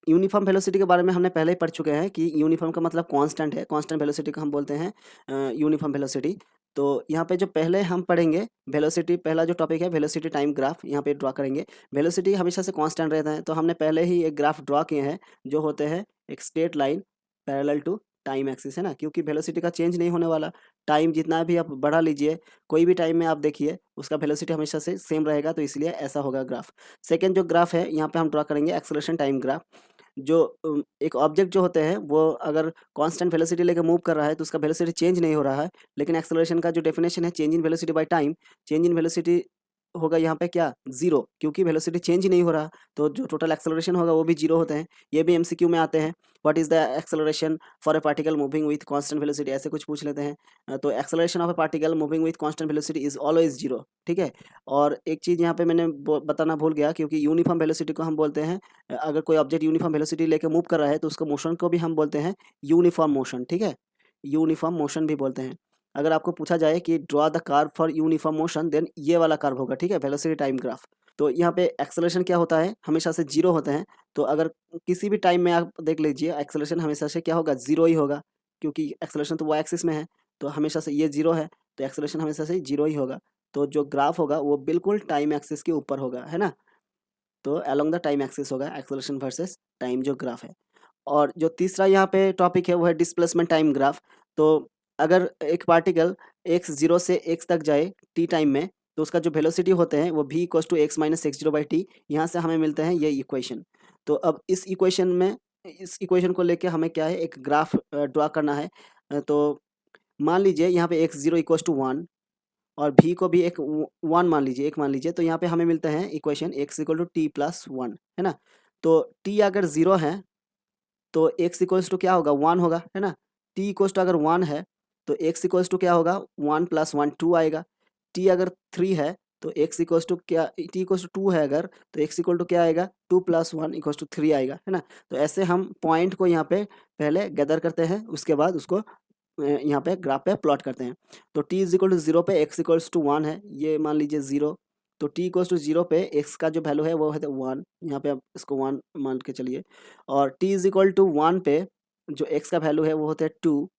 यूनिफॉर्म वेलोसिटी के बारे में हमने पहले ही पढ़ चुके हैं कि यूनिफॉर्म का मतलब कांस्टेंट है, कांस्टेंट वेलोसिटी को हम बोलते हैं यूनिफॉर्म वेलोसिटी। तो यहाँ पे जो पहले हम पढ़ेंगे वेलोसिटी, पहला जो टॉपिक है वेलोसिटी टाइम ग्राफ, यहाँ पे ड्रा करेंगे। वेलोसिटी हमेशा से कांस्टेंट रहता है, तो हमने पहले ही एक ग्राफ ड्रा किए हैं जो होते हैं एक straight line parallel to time axis, है ना, क्योंकि वेलोसिटी का चेंज नहीं होने वाला। टाइम जितना भी आप बढ़ा लीजिए, कोई भी टाइम में आप देखिए उसका वेलोसिटी हमेशा से सेम रहेगा, तो इसलिए ऐसा होगा ग्राफ। सेकेंड जो ग्राफ है यहाँ पे हम ड्रा करेंगे एक्सेलरेशन टाइम ग्राफ। जो एक ऑब्जेक्ट जो होते हैं वो अगर कांस्टेंट वेलोसिटी लेके मूव कर रहा है तो उसका वेलोसिटी चेंज नहीं हो रहा है, लेकिन एक्सेलरेशन का जो डेफिनेशन है change in velocity by time, change in velocity होगा यहाँ पे क्या, जीरो, क्योंकि वेलोसिटी चेंज ही नहीं हो रहा, तो जो टोटल एक्सेलरेशन होगा वो भी जीरो होते हैं। ये भी एमसीक्यू में आते हैं, what is the acceleration for a particle moving with constant velocity, ऐसे कुछ पूछ लेते हैं। तो acceleration of A particle moving with constant velocity is always zero, ठीक है। और एक चीज़ यहाँ पे मैंने बताना भूल गया, क्योंकि यूनिफॉर्म वेलोसिटी को हम बोलते हैं, अगर कोई ऑब्जेक्ट यूनिफॉर्म वेलोसिटी लेके मूव कर रहा है तो उसको मोशन को भी हम बोलते हैं यूनिफॉर्म मोशन, ठीक है, यूनिफॉर्म मोशन भी बोलते हैं। अगर आपको पूछा जाए कि draw the curve for uniform motion, then ये वाला कर्व होगा, ठीक है, वेलोसिटी टाइम ग्राफ। तो यहाँ पे एक्सेलरेशन क्या होता है, हमेशा से जीरो होते हैं। तो अगर किसी भी टाइम में आप देख लीजिए एक्सेलरेशन हमेशा से क्या होगा, जीरो ही होगा, क्योंकि एक्सेलरेशन तो वाई एक्सिस में है, तो हमेशा से ये जीरो है, तो एक्सेलरेशन हमेशा से जीरो ही होगा। तो जो ग्राफ होगा वो बिल्कुल टाइम एक्सिस के ऊपर होगा, है ना। तो अलोंग द टाइम एक्सिस होगा एक्सेलरेशन वर्सेस टाइम जो ग्राफ है। और जो तीसरा यहाँ पे टॉपिक है वो है डिस्प्लेसमेंट टाइम ग्राफ। तो अगर एक पार्टिकल x जीरो से x तक जाए टी टाइम में, तो उसका जो वेलोसिटी होते हैं वो v equals to x minus x zero by t, यहाँ से हमें मिलते हैं ये इक्वेशन। तो अब इस इक्वेशन में, इस इक्वेशन को लेके हमें क्या है, एक ग्राफ ड्रा करना है। तो मान लीजिए यहाँ पे x zero equals to one और भी को भी एक वन मान लीजिए, एक मान लीजिए, तो यहाँ पे हमें मिलता है equation x equal to t plus one, है ना। तो टी अगर जीरो है तो एक्स इक्वल्स टू क्या होगा, वन होगा, है ना। टी इक्वल्स टू अगर वन है तो एक्स इक्वल्स टू क्या होगा, वन प्लस वन टू आएगा। टी अगर थ्री है तो एक्स इक्वल्स टू क्या, टी इक्वल्स टू टू है अगर, तो एक्स इक्वल टू क्या आएगा, two plus one equals to three आएगा, है ना। तो ऐसे हम पॉइंट को यहाँ पे पहले गैदर करते हैं, उसके बाद उसको यहाँ पे ग्राफ पे प्लॉट करते हैं। तो t is equal to zero पे एक्स इक्वल्स टू वन है, ये मान लीजिए जीरो। तो t इक्वल्स टू जीरो पे एक्स का जो वैल्यू है वो है वन, यहाँ पे आप इसको वन मान के चलिए। और t is equal to one पे जो एक्स का वैल्यू है वो होता है टू।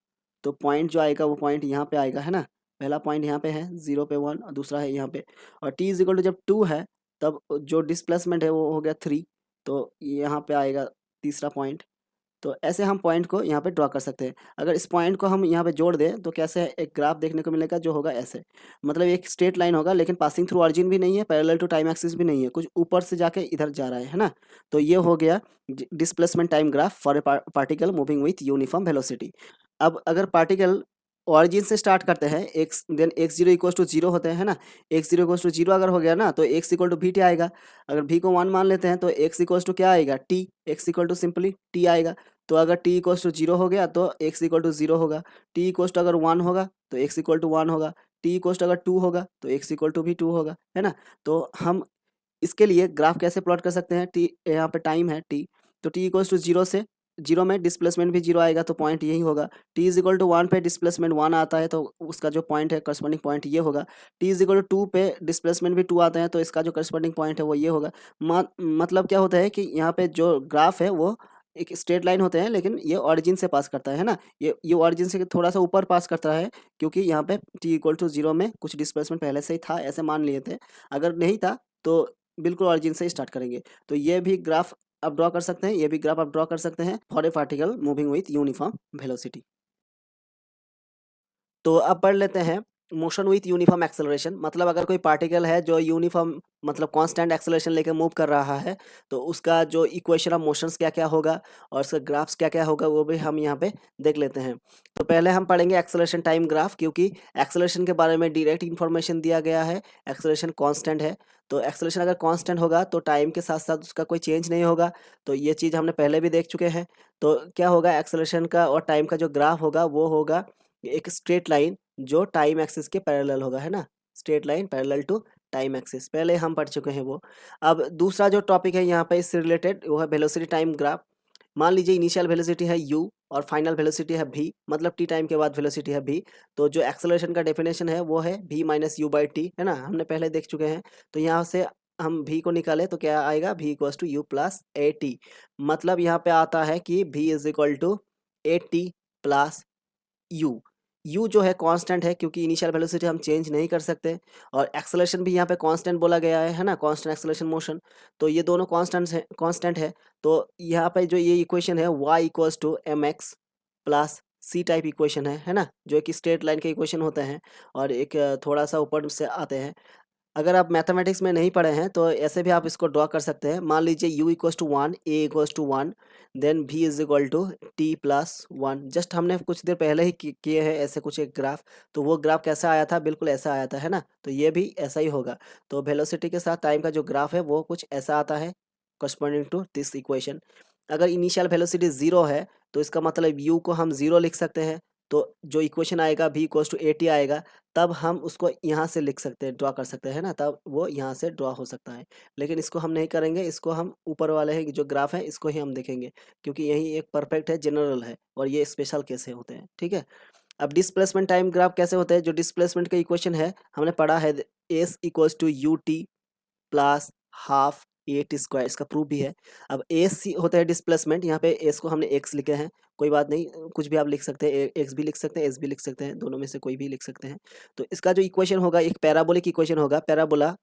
तो पॉइंट जो आएगा वो पॉइंट यहाँ पे आएगा, है ना। पहला पॉइंट यहाँ पे है जीरो पे वन, और दूसरा है यहाँ पे। और t इज इक्वल टू जब टू है तब जो डिस्प्लेसमेंट है वो हो गया थ्री, तो यहाँ पे आएगा तीसरा पॉइंट। तो ऐसे हम पॉइंट को यहाँ पे ड्रॉ कर सकते हैं। अगर इस पॉइंट को हम यहाँ पे जोड़ दें तो कैसे एक ग्राफ देखने को मिलेगा जो होगा ऐसे, मतलब एक स्ट्रेट लाइन होगा, लेकिन पासिंग थ्रू ऑरिजिन भी नहीं है, पैरेलल टू टाइम एक्सिस भी नहीं है, कुछ ऊपर से जाके इधर जा रहा है ना। तो ये हो गया displacement time graph for a particle moving with uniform velocity. अब अगर पार्टिकल ऑरिजिन से स्टार्ट करते हैं x, then x zero equals to zero होते हैं ना। X zero equals to zero अगर हो गया ना तो x equal to v t आएगा। अगर भी को वन मान लेते हैं तो एक्स इक्वल्स टू क्या आएगा, t, x equal to simply t आएगा। तो अगर t इक्वल्स टू जीरो हो गया तो x इक्वल टू जीरो होगा। t इक्वल्स टू अगर वन होगा तो x इक्वल टू वन होगा। t इक्वल्स टू अगर टू होगा तो x इक्वल टू भी टू होगा, है ना। तो हम इसके लिए ग्राफ कैसे प्लॉट कर सकते हैं, टी यहाँ पे टाइम है टी, तो टी इक्वल्स टू जीरो से, जीरो में डिस्प्लेसमेंट भी जीरो आएगा तो पॉइंट यही होगा। T is equal to one पे डिस्प्लेसमेंट वन आता है तो उसका जो पॉइंट है करस्पॉन्डिंग पॉइंट ये होगा। T is equal to two पे डिस्प्लेसमेंट भी टू आता है तो इसका जो करस्पॉन्डिंग पॉइंट है वो ये होगा। मतलब क्या होता है कि यहाँ पे जो ग्राफ है वो एक स्ट्रेट लाइन होते हैं, लेकिन ये ऑरिजिन से पास करता है ना। ये ऑरिजिन से थोड़ा सा ऊपर पास करता है, क्योंकि यहाँ पे टी इक्वल टू जीरो में कुछ डिस्प्लेसमेंट पहले से ही था, ऐसे मान लिए थे। अगर नहीं था तो बिल्कुल ऑरिजिन से ही स्टार्ट करेंगे। तो ये भी ग्राफ आप ड्रॉ कर सकते हैं, ये भी ग्राफ आप ड्रॉ कर सकते हैं for a particle moving with uniform velocity. तो अब पढ़ लेते हैं मोशन विथ यूनिफॉर्म एक्सेलरेशन, मतलब अगर कोई पार्टिकल है जो यूनिफॉर्म मतलब कांस्टेंट एक्सेलरेशन लेके मूव कर रहा है, तो उसका जो इक्वेशन ऑफ मोशंस क्या क्या होगा और उसका ग्राफ्स क्या क्या होगा वो भी हम यहाँ पे देख लेते हैं। तो पहले हम पढ़ेंगे एक्सेलरेशन टाइम ग्राफ, क्योंकि एक्सेलरेशन के बारे में डायरेक्ट इन्फॉर्मेशन दिया गया है। एक्सेलरेशन कांस्टेंट है, तो एक्सेलरेशन अगर कांस्टेंट होगा तो टाइम के साथ साथ उसका कोई चेंज नहीं होगा। तो ये चीज़ हमने पहले भी देख चुके हैं। तो क्या होगा, एक्सेलरेशन का और टाइम का जो ग्राफ होगा वो होगा एक स्ट्रेट लाइन जो टाइम एक्सिस के पैरेलल होगा, है ना। Straight line parallel to time axis, पहले हम पढ़ चुके हैं वो। अब दूसरा जो टॉपिक है यहाँ पे इससे रिलेटेड वो है वेलोसिटी टाइम ग्राफ। मान लीजिए इनिशियल वेलोसिटी है u और फाइनल वेलोसिटी है v, मतलब t टाइम के बाद वेलोसिटी है v। तो जो एक्सेलरेशन का डेफिनेशन है वो है v minus u by T, है ना, हमने पहले देख चुके हैं। तो यहाँ से हम v को निकाले तो क्या आएगा, v equals to u plus a t. मतलब यहाँ पे आता है कि v is equal to a t plus u. U जो है कांस्टेंट है क्योंकि इनिशियल वेलोसिटी हम चेंज नहीं कर सकते, और एक्सेलरेशन भी यहाँ पे कांस्टेंट बोला गया है ना, कांस्टेंट एक्सेलरेशन मोशन। तो ये दोनों कांस्टेंट है। तो यहाँ पे जो ये इक्वेशन है y equals to m x plus c type equation है ना, जो एक स्ट्रेट लाइन के इक्वेशन होते हैं और एक थोड़ा सा ऊपर से आते हैं। अगर आप मैथमेटिक्स में नहीं पढ़े हैं तो ऐसे भी आप इसको ड्रॉ कर सकते हैं। मान लीजिए u equals to one, a equals to one, then v is equal to t plus one. Just हमने कुछ देर पहले ही किए हैं ऐसे कुछ एक ग्राफ। तो वो ग्राफ कैसा आया था, बिल्कुल ऐसा आया था, है ना। तो ये भी ऐसा ही होगा। तो वेलोसिटी के साथ टाइम का जो ग्राफ है वो कुछ ऐसा आता है करस्पॉन्डिंग टू दिस इक्वेशन। अगर इनिशियल वेलोसिटी ज़ीरो है तो इसका मतलब u को हम ज़ीरो लिख सकते हैं। तो जो इक्वेशन आएगा v equals to a t आएगा, तब हम उसको यहाँ से लिख सकते हैं, ड्रॉ कर सकते हैं ना, तब वो यहाँ से ड्रॉ हो सकता है। लेकिन इसको हम नहीं करेंगे, इसको हम ऊपर वाले हैं जो ग्राफ है इसको ही हम देखेंगे, क्योंकि यही एक परफेक्ट है, जनरल है, और ये स्पेशल केस है होते हैं, ठीक है। अब डिस्प्लेसमेंट टाइम ग्राफ कैसे होते हैं, जो डिस्प्लेसमेंट का इक्वेशन है हमने पढ़ा है, s equals to u t plus half a t square, इसका प्रूफ भी है। अब एस होता है डिस्प्लेसमेंट, यहाँ पे एस को हमने एक्स लिखे हैं, कोई बात नहीं, कुछ भी आप लिख सकते हैं, एक्स भी लिख सकते हैं, एस भी लिख सकते हैं, दोनों में से कोई भी लिख सकते हैं। तो इसका जो इक्वेशन होगा एक पैराबोलिक इक्वेशन होगा। पैराबोला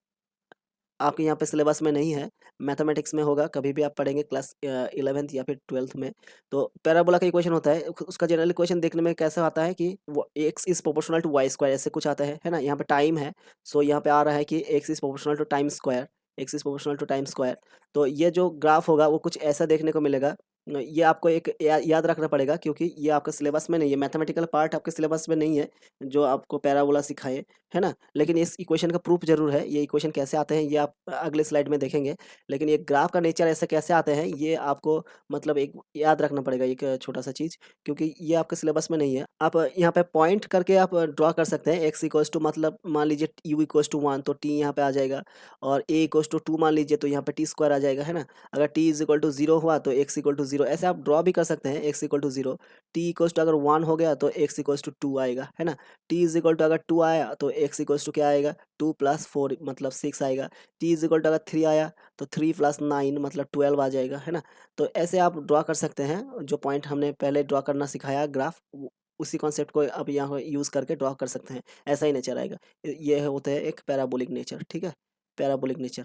आपके यहाँ पे सिलेबस में नहीं है, मैथमेटिक्स में होगा, कभी भी आप पढ़ेंगे क्लास 11th या फिर 12th में। तो पैराबोला का इक्वेशन होता है, उसका जनरल इक्वेशन देखने में कैसा आता है कि वो x is proportional to y square, ऐसे कुछ आता है ना। यहाँ पे टाइम है, सो यहाँ पे आ रहा है कि x is proportional to time square, x is proportional to time square. तो ये जो ग्राफ होगा वो कुछ ऐसा देखने को मिलेगा। ये आपको एक याद रखना पड़ेगा, क्योंकि ये आपका सिलेबस में नहीं है, मैथमेटिकल पार्ट आपके सिलेबस में नहीं है जो आपको पैराबोला सिखाए, है ना। लेकिन इस इक्वेशन का प्रूफ जरूर है। ये इक्वेशन कैसे आते हैं ये आप अगले स्लाइड में देखेंगे। लेकिन ये ग्राफ का नेचर ऐसे कैसे आते हैं ये आपको मतलब एक याद रखना पड़ेगा, एक छोटा सा चीज़, क्योंकि ये आपके सिलेबस में नहीं है। आप यहाँ पे पॉइंट करके आप ड्रॉ कर सकते हैं। एक्स इक्वल्स टू मतलब मान लीजिए यू इक्वल्स टू वन, तो टी यहाँ पे आ जाएगा, और ए इक्वल्स टू टू मान लीजिए तो यहाँ पे टी स्क्वायर आ जाएगा, है ना। अगर t is equal to zero हुआ तो एक्स इक्वल टू जीरो, ऐसे आप ड्रॉ भी कर सकते हैं। X equal to zero, t equals to अगर वन हो गया तो एक्स इक्वल्स टू टू आएगा, है ना। टी इज इक्वल टू अगर टू आया तो एक्स इक्वल्स टू क्या आएगा, टू प्लस फोर मतलब सिक्स आएगा। टी इज इक्वल टू अगर थ्री आया तो थ्री प्लस नाइन मतलब 12 आ जाएगा, है ना। तो ऐसे आप ड्रॉ कर सकते हैं, जो पॉइंट हमने पहले ड्रॉ करना सिखाया ग्राफ, उसी कॉन्सेप्ट को अब यहाँ यूज़ करके ड्रॉ कर सकते हैं, ऐसा ही नेचर आएगा। ये होता है एक पैराबोलिक नेचर, ठीक है, पैराबोलिक नेचर।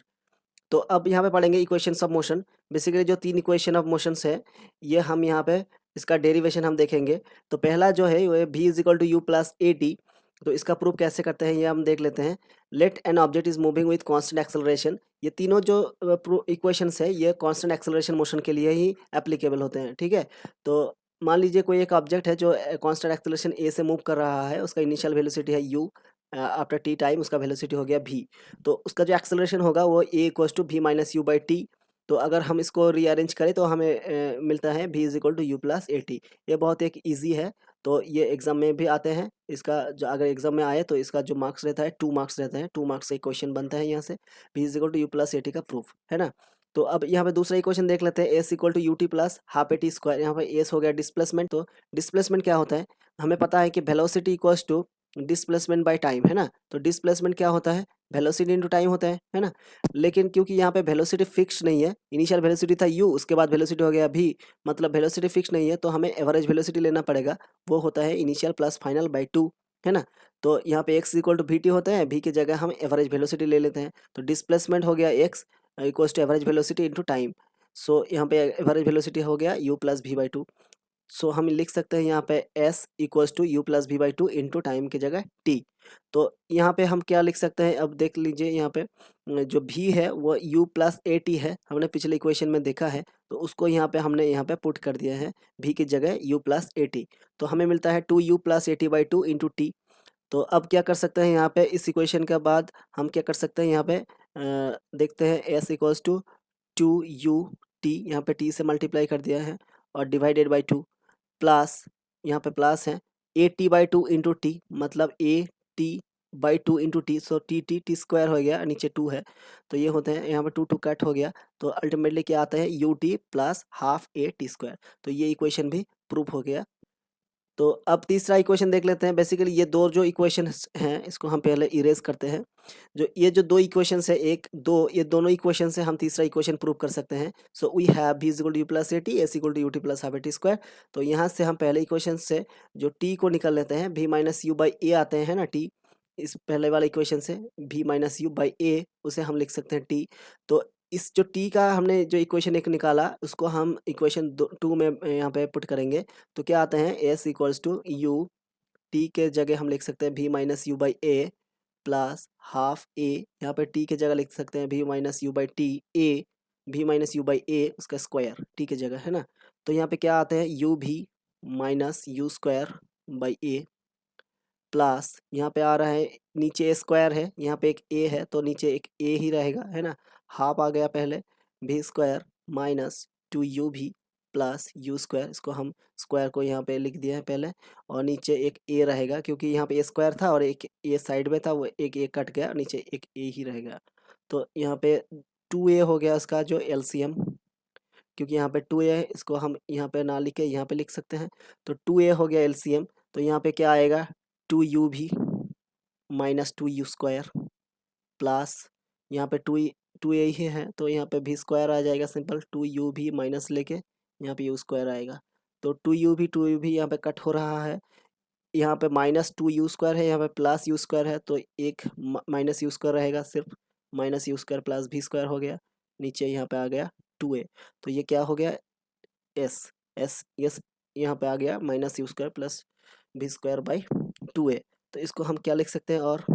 तो अब यहाँ पे पढ़ेंगे इक्वेशंस ऑफ मोशन। बेसिकली जो तीन इक्वेशन ऑफ मोशंस है ये हम यहाँ पे इसका डेरिवेशन हम देखेंगे। तो पहला जो है वो v is equal to u plus a t. तो इसका प्रूफ कैसे करते हैं ये हम देख लेते हैं। Let an object is moving with constant acceleration, ये तीनों जो इक्वेशंस है ये कांस्टेंट एक्सेलरेशन मोशन के लिए ही एप्लीकेबल होते हैं, ठीक है। तो मान लीजिए कोई एक ऑब्जेक्ट है जो कांस्टेंट एक्सेलरेशन ए से मूव कर रहा है, उसका इनिशियल वेलोसिटी है u, आफ्टर टी टाइम उसका वेलोसिटी हो गया v। तो उसका जो एक्सेलरेशन होगा वो a equals to v minus u by t. तो अगर हम इसको रीअरेंज करें तो हमें मिलता है v is equal to u plus a t. ये बहुत एक ईजी है, तो ये एग्जाम में भी आते हैं। इसका जो अगर एग्जाम में आए तो इसका जो मार्क्स रहता है 2 मार्क्स रहते हैं, 2 मार्क्स से क्वेश्चन बनता है यहाँ से, v is equal to u plus a t का प्रूफ, है ना। तो अब यहाँ पे दूसरा इक्वेशन देख लेते हैं, s equal to u t plus half a t square. यहाँ पे एस हो गया डिस्प्लेसमेंट। तो डिस्प्लेसमेंट क्या होता है, हमें पता है कि velocity equals to displacement by time, है ना। तो डिस्प्लेसमेंट क्या होता है, वेलोसिटी इनटू टाइम होता है ना। लेकिन क्योंकि यहाँ पे वेलोसिटी फिक्स नहीं है, इनिशियल वेलोसिटी था u, उसके बाद वेलोसिटी हो गया v, मतलब वेलोसिटी फिक्स नहीं है, तो हमें एवरेज वेलोसिटी लेना पड़ेगा। वो होता है initial plus final by two, है ना। तो यहाँ पे x equal to v t होता है, v की जगह हम एवरेज वेलोसिटी ले लेते हैं। तो डिस्प्लेसमेंट हो गया x equals to average velocity into time. So यहाँ पे एवरेज वेलोसिटी हो गया u plus v by two. So हम लिख सकते हैं यहाँ पे s equals to u plus v by two into time की जगह t। तो यहाँ पे हम क्या लिख सकते हैं, अब देख लीजिए यहाँ पे जो v है वो u प्लस ए टी है, हमने पिछले इक्वेशन में देखा है, तो उसको यहाँ पे हमने यहाँ पे पुट कर दिया है v की जगह u प्लस ए टी। तो हमें मिलता है 2u plus a t by two into T. तो अब क्या कर सकते हैं यहाँ पे, इस इक्वेशन के बाद हम क्या कर सकते हैं यहाँ पे देखते हैं s equals to 2u t, यहाँ पे t से मल्टीप्लाई कर दिया है और डिवाइडेड बाई 2 प्लस यहाँ पे प्लस है a t by two into t, मतलब a t by two into t. So t square हो गया, नीचे 2 है तो ये होते हैं, यहाँ पे 2 कट हो गया, तो अल्टीमेटली क्या आता है you t plus half a t square. तो ये इक्वेशन भी प्रूफ हो गया। तो अब तीसरा इक्वेशन देख लेते हैं। बेसिकली ये दो जो इक्वेशन हैं इसको हम पहले इरेज करते हैं। जो ये जो दो इक्वेशन है, एक दो, ये दोनों इक्वेशन से हम तीसरा इक्वेशन प्रूव कर सकते हैं। So we have v equal to u plus a t, s equal to u t plus half a t square. तो यहाँ से हम पहले इक्वेशन से जो t को निकल लेते हैं, v माइनस यू बाई ए आते हैं ना t, इस पहले वाला इक्वेशन से v माइनस यू बाई ए उसे हम लिख सकते हैं t। तो इस जो t का हमने जो इक्वेशन एक निकाला उसको हम इक्वेशन 2 में यहाँ पे पुट करेंगे, तो क्या आते हैं s equals to u, t के जगह हम लिख सकते हैं v minus u by a plus half a, यहाँ पे t के जगह लिख सकते हैं v minus u by t, a v minus u by a उसका स्क्वायर t के जगह, है ना। तो यहाँ पे क्या आते हैं यू भी minus u square by a plus यहाँ पे आ रहा है नीचे ए स्क्वायर है, यहाँ पे एक ए है तो नीचे एक ए ही रहेगा, है ना। हाफ आ गया पहले, भी स्क्वायर माइनस 2u भी प्लस यू स्क्वायर, इसको हम स्क्वायर को यहाँ पे लिख दिया है पहले, और नीचे एक ए रहेगा क्योंकि यहाँ पे ए स्क्वायर था और एक ए साइड में था, वो एक ए कट गया, नीचे एक ए ही रहेगा। तो यहाँ पे 2a हो गया उसका जो एलसीएम, क्योंकि यहाँ पे 2a है, इसको हम यहाँ पे ना लिख के यहाँ पे लिख सकते हैं। तो 2a हो गया एलसीएम, तो यहाँ पे क्या आएगा 2u भी माइनस 2u स्क्वायर प्लस यहाँ पे 2a ही है तो यहाँ पे भी स्क्वायर आ जाएगा, सिंपल 2u भी माइनस लेके यहाँ पे u स्क्वायर आएगा। तो 2u भी यहाँ पे कट हो रहा है, यहाँ पे माइनस 2u स्क्वायर है, यहाँ पे प्लस यू स्क्वायर है, तो एक माइनस यू स्क्वायर रहेगा, सिर्फ minus u square plus v square हो गया, नीचे यहाँ पे आ गया 2a। तो ये क्या हो गया एस एस यहाँ पे आ गया minus u square plus v square by 2a। तो इसको हम क्या लिख सकते हैं, और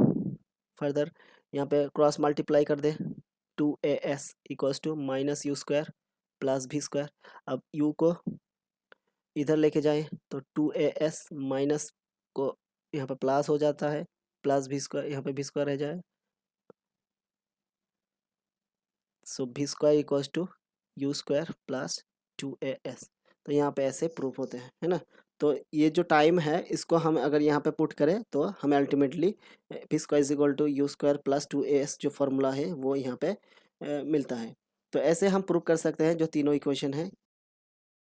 फर्दर यहाँ पे क्रॉस मल्टीप्लाई कर दे, 2as equals to minus u square plus v square. अब u को इधर लेके जाएं तो 2as माइनस को यहाँ पे प्लस हो जाता है, प्लस भी स्क्वायर, यहाँ पे भी स्क्वायर रह जाए, so v square equals to u square plus 2as। तो यहाँ पे ऐसे प्रूफ होते हैं, है ना। तो ये जो टाइम है इसको हम अगर यहाँ पे पुट करें तो हमें ultimately v square is equal to u square plus 2as जो फॉर्मूला है वो यहाँ पे मिलता है। तो ऐसे हम प्रूव कर सकते हैं जो तीनों इक्वेशन है।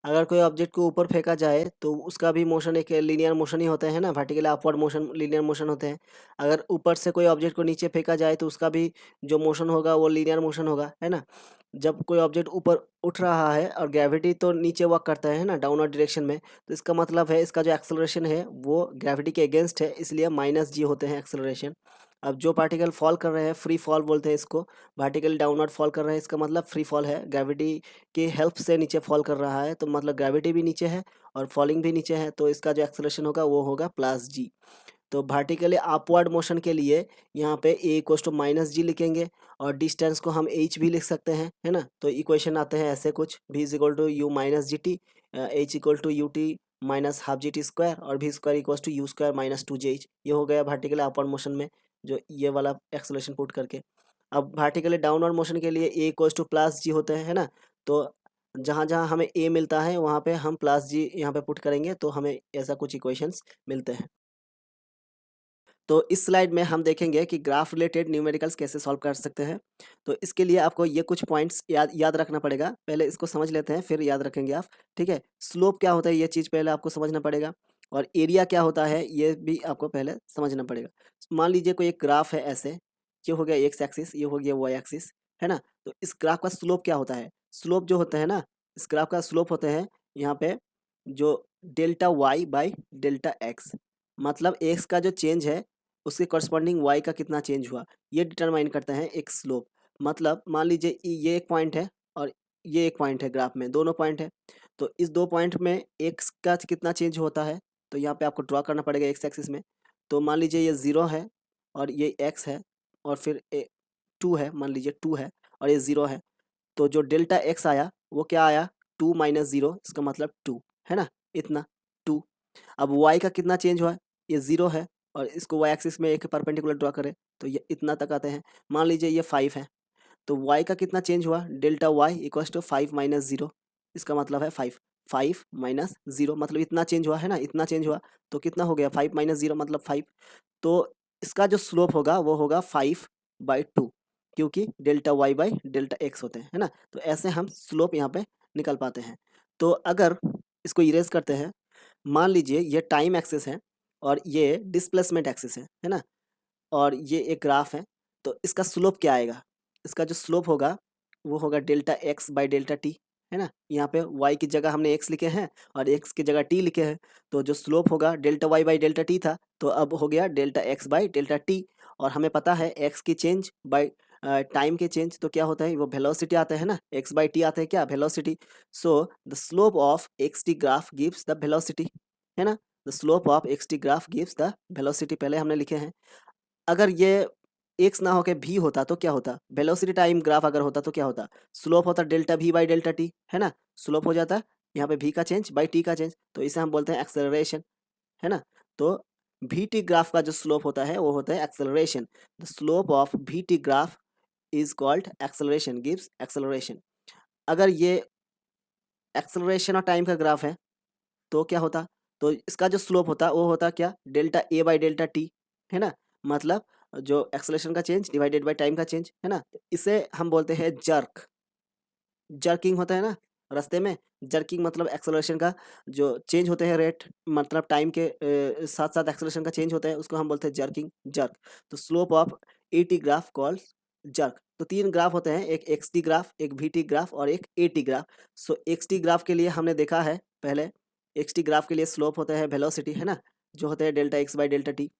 अगर कोई ऑब्जेक्ट को ऊपर फेंका जाए तो उसका भी मोशन एक लीनियर मोशन ही होता है ना, vertical upward motion linear motion होते हैं। अगर ऊपर से कोई ऑब्जेक्ट को नीचे फेंका जाए तो उसका भी जो मोशन होगा वो लीनियर मोशन होगा, है ना। जब कोई ऑब्जेक्ट ऊपर उठ रहा है और ग्रेविटी तो नीचे वर्क करता है ना डाउनवर्ड डायरेक्शन में, तो इसका मतलब है इसका जो एक्सेलरेशन है वो ग्रेविटी के अगेंस्ट है, इसलिए माइनस जी होते हैं एक्सेलरेशन। अब जो पार्टिकल फॉल कर रहे हैं फ्री फॉल बोलते हैं इसको, वर्टिकल डाउनवर्ड फॉल कर रहे हैं इसका मतलब फ्री फॉल है, ग्रेविटी की हेल्प से नीचे फॉल कर रहा है, तो मतलब ग्रेविटी भी नीचे है और फॉलिंग भी नीचे है, तो इसका जो एक्सेलरेशन होगा वो होगा प्लस जी। तो वर्टिकली अपवर्ड मोशन के लिए यहाँ पे ए इक्वल्स टू माइनस जी लिखेंगे और डिस्टेंस को हम एच भी लिख सकते हैं, है ना। तो इक्वेशन आते हैं ऐसे कुछ, v is equal to u minus g t, h equal to u t minus half g t square और v square equals to u square minus 2j। ये हो गया वर्टिकल अपवर्ड मोशन में जो ये वाला एक्सेलरेशन पुट करके। अब वर्टिकली डाउनवर्ड मोशन के लिए ए इक्वल्स टू प्लस जी होते हैं, है ना। तो जहाँ जहाँ हमें ए मिलता है वहाँ पे हम प्लस जी यहाँ पे पुट करेंगे तो हमें ऐसा कुछ इक्वेशंस मिलते हैं। तो इस स्लाइड में हम देखेंगे कि ग्राफ रिलेटेड न्यूमेरिकल्स कैसे सॉल्व कर सकते हैं। तो इसके लिए आपको ये कुछ पॉइंट्स याद रखना पड़ेगा, पहले इसको समझ लेते हैं फिर याद रखेंगे आप, ठीक है। स्लोप क्या होता है ये चीज़ पहले आपको समझना पड़ेगा, और एरिया क्या होता है ये भी आपको पहले समझना पड़ेगा। मान लीजिए कोई एक ग्राफ है ऐसे, ये हो गया एक्स एक्सिस, ये हो गया वाई एक्सिस, है ना। तो इस ग्राफ का स्लोप क्या होता है, स्लोप जो होता है ना, इस ग्राफ का स्लोप होते हैं यहाँ पे जो delta y by delta x, मतलब एक्स का जो चेंज है उसके करस्पॉन्डिंग वाई का कितना चेंज हुआ, ये डिटरमाइन करते हैं एक स्लोप। मतलब मान लीजिए ये एक पॉइंट है और ये एक पॉइंट है, ग्राफ में दोनों पॉइंट है, तो इस 2 पॉइंट में एक्स का कितना चेंज होता है, तो यहाँ पे आपको ड्रॉ करना पड़ेगा एक्स एक्सिस में। तो मान लीजिए ये 0 है और ये एक्स है और फिर 2 है, मान लीजिए 2 है और ये 0 है। तो जो डेल्टा एक्स आया वो क्या आया, 2 माइनस 0, इसका मतलब 2 है ना, इतना 2। अब वाई का कितना चेंज हुआ है, ये 0 है और इसको वाई एक्सिस में एक परपेंडिकुलर ड्रॉ करें तो ये इतना तक आते हैं। मान लीजिए ये 5 है, तो y का कितना चेंज हुआ, delta y equals to 5 minus 0, इसका मतलब है 5। 5 माइनस 0 मतलब इतना चेंज हुआ है ना, इतना चेंज हुआ। तो कितना हो गया, 5 माइनस 0 मतलब 5। तो इसका जो स्लोप होगा वो होगा 5/2, क्योंकि delta y by delta x होते हैं, है ना। तो ऐसे हम स्लोप यहाँ पे निकल पाते हैं। तो अगर इसको इरेज करते हैं, मान लीजिए ये टाइम एक्सिस है और ये डिस्प्लेसमेंट एक्सिस है ना, और ये एक ग्राफ है। तो इसका स्लोप क्या आएगा, इसका जो स्लोप होगा वो होगा delta x by delta T, है ना। यहाँ पे y की जगह हमने x लिखे हैं और x की जगह t लिखे हैं। तो जो स्लोप होगा delta y by delta T था, तो अब हो गया delta x by delta T. और हमें पता है x की चेंज बाई टाइम के चेंज तो क्या होता है, वो वेलोसिटी आता है ना, x बाई टी आता है क्या, velocity. So the slope of x T graph gives the velocity, है ना। The slope of x T graph gives the velocity पहले हमने लिखे हैं। अगर ये एक्स ना होके भी होता तो क्या होता, वेलोसिटी टाइम ग्राफ अगर होता तो क्या होता, स्लोप होता delta v by delta T, है ना। स्लोप हो जाता यहाँ पे v का चेंज बाई t का चेंज, तो इसे हम बोलते हैं एक्सेलरेशन, है ना। तो वी टी ग्राफ का जो स्लोप होता है वो होता है acceleration. The slope of we T graph is called acceleration, gives acceleration. अगर ये एक्सेलरेशन और टाइम का ग्राफ है तो क्या होता, तो इसका जो स्लोप होता वो होता क्या, delta A by delta T, है ना। मतलब जो एक्सेलरेशन का चेंज डिवाइडेड बाय टाइम का चेंज, है ना। इसे हम बोलते हैं जर्क। जर्किंग होता है ना रास्ते में, जर्किंग मतलब एक्सेलरेशन का जो चेंज होते हैं रेट, मतलब टाइम के साथ साथ एक्सेलरेशन का चेंज होता है, उसको हम बोलते हैं जर्किंग, जर्क। तो slope of A T graph called jerk. तो 3 ग्राफ होते हैं, एक एक्स टी ग्राफ, एक वी टी ग्राफ और एक A T graph. So x T graph के लिए हमने देखा है पहले, एक्स टी ग्राफ के लिए स्लोप होता है वेलोसिटी, है ना, जो होता है delta x by delta T.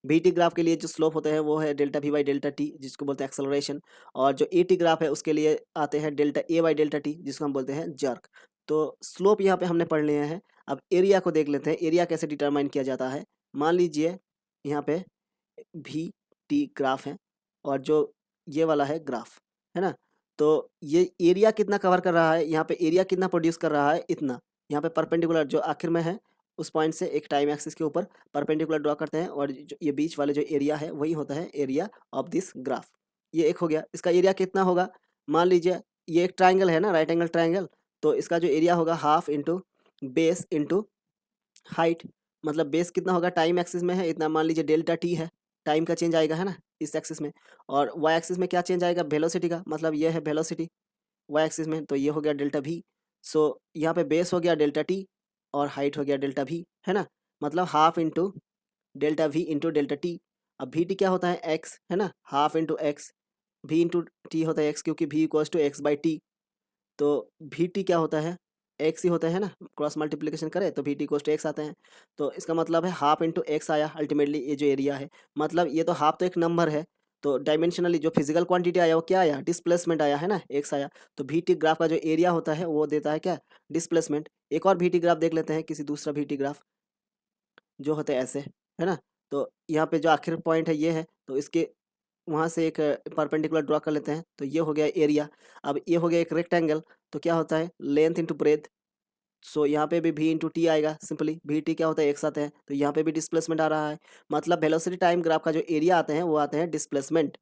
We T graph के लिए जो स्लोप होता है वो है delta we by delta T, जिसको बोलते हैं एक्सेलरेशन। और जो ए टी ग्राफ है उसके लिए आते हैं delta A by delta T, जिसको हम बोलते हैं जर्क। तो स्लोप यहाँ पे हमने पढ़ लिए हैं। अब एरिया को देख लेते हैं, एरिया कैसे डिटरमाइन किया जाता है। मान लीजिए यहाँ पे वी टी ग्राफ है और जो ये वाला है ग्राफ, है ना। तो ये एरिया कितना कवर कर रहा है, यहाँ पे एरिया कितना प्रोड्यूस कर रहा है, इतना। यहाँ पे परपेंडिकुलर जो आखिर में है उस पॉइंट से एक टाइम एक्सिस के ऊपर परपेंडिकुलर ड्रॉ करते हैं, और जो ये बीच वाले जो एरिया है वही होता है एरिया ऑफ दिस ग्राफ। ये एक हो गया, इसका एरिया कितना होगा, मान लीजिए ये एक ट्राइंगल है ना, राइट एंगल ट्राइंगल। तो इसका जो एरिया होगा half into base into height. मतलब बेस कितना होगा, टाइम एक्सिस में है इतना, मान लीजिए डेल्टा टी है, टाइम का चेंज आएगा, है ना, इस एक्सिस में। और वाई एक्सिस में क्या चेंज आएगा, वेलोसिटी का, मतलब ये है वेलोसिटी वाई एक्सिस में, तो ये हो गया डेल्टा वी। सो यहाँ पे बेस हो गया डेल्टा टी और हाइट हो गया डेल्टा वी, है ना। मतलब half into delta v into delta t. अब वी टी क्या होता है, एक्स, है ना, half into x. V into t होता है एक्स, क्योंकि v equals to x by t. तो वी टी क्या होता है, एक्स ही होता है ना, क्रॉस मल्टीप्लिकेशन करें तो v t equals to x आते हैं। तो इसका मतलब है हाफ इंटू एक्स आया अल्टीमेटली, ये जो एरिया है। मतलब ये तो हाफ तो एक नंबर है, तो डायमेंशनली जो फिजिकल क्वांटिटी आया वो क्या आया, डिस्प्लेसमेंट आया, है ना, एक्स आया। तो वी टी ग्राफ का जो एरिया होता है वो देता है क्या, डिस्प्लेसमेंट। एक और वी टी ग्राफ देख लेते हैं, किसी दूसरा वी टी ग्राफ जो होते हैं ऐसे, है ना। तो यहाँ पे जो आखिर पॉइंट है ये है, तो इसके वहाँ से एक परपेंडिकुलर ड्रॉ कर लेते हैं, तो ये हो गया एरिया। अब ये हो गया एक रेक्टेंगल, तो क्या होता है, लेंथ इंटू ब्रेथ। सो यहाँ पे भी वी इंटू टी आएगा, सिंपली वी टी क्या होता है एक साथ है, तो यहाँ पे भी डिस्प्लेसमेंट आ रहा है। मतलब वेलोसिटी टाइम ग्राफ का जो एरिया आते हैं वो आते हैं डिस्प्लेसमेंट।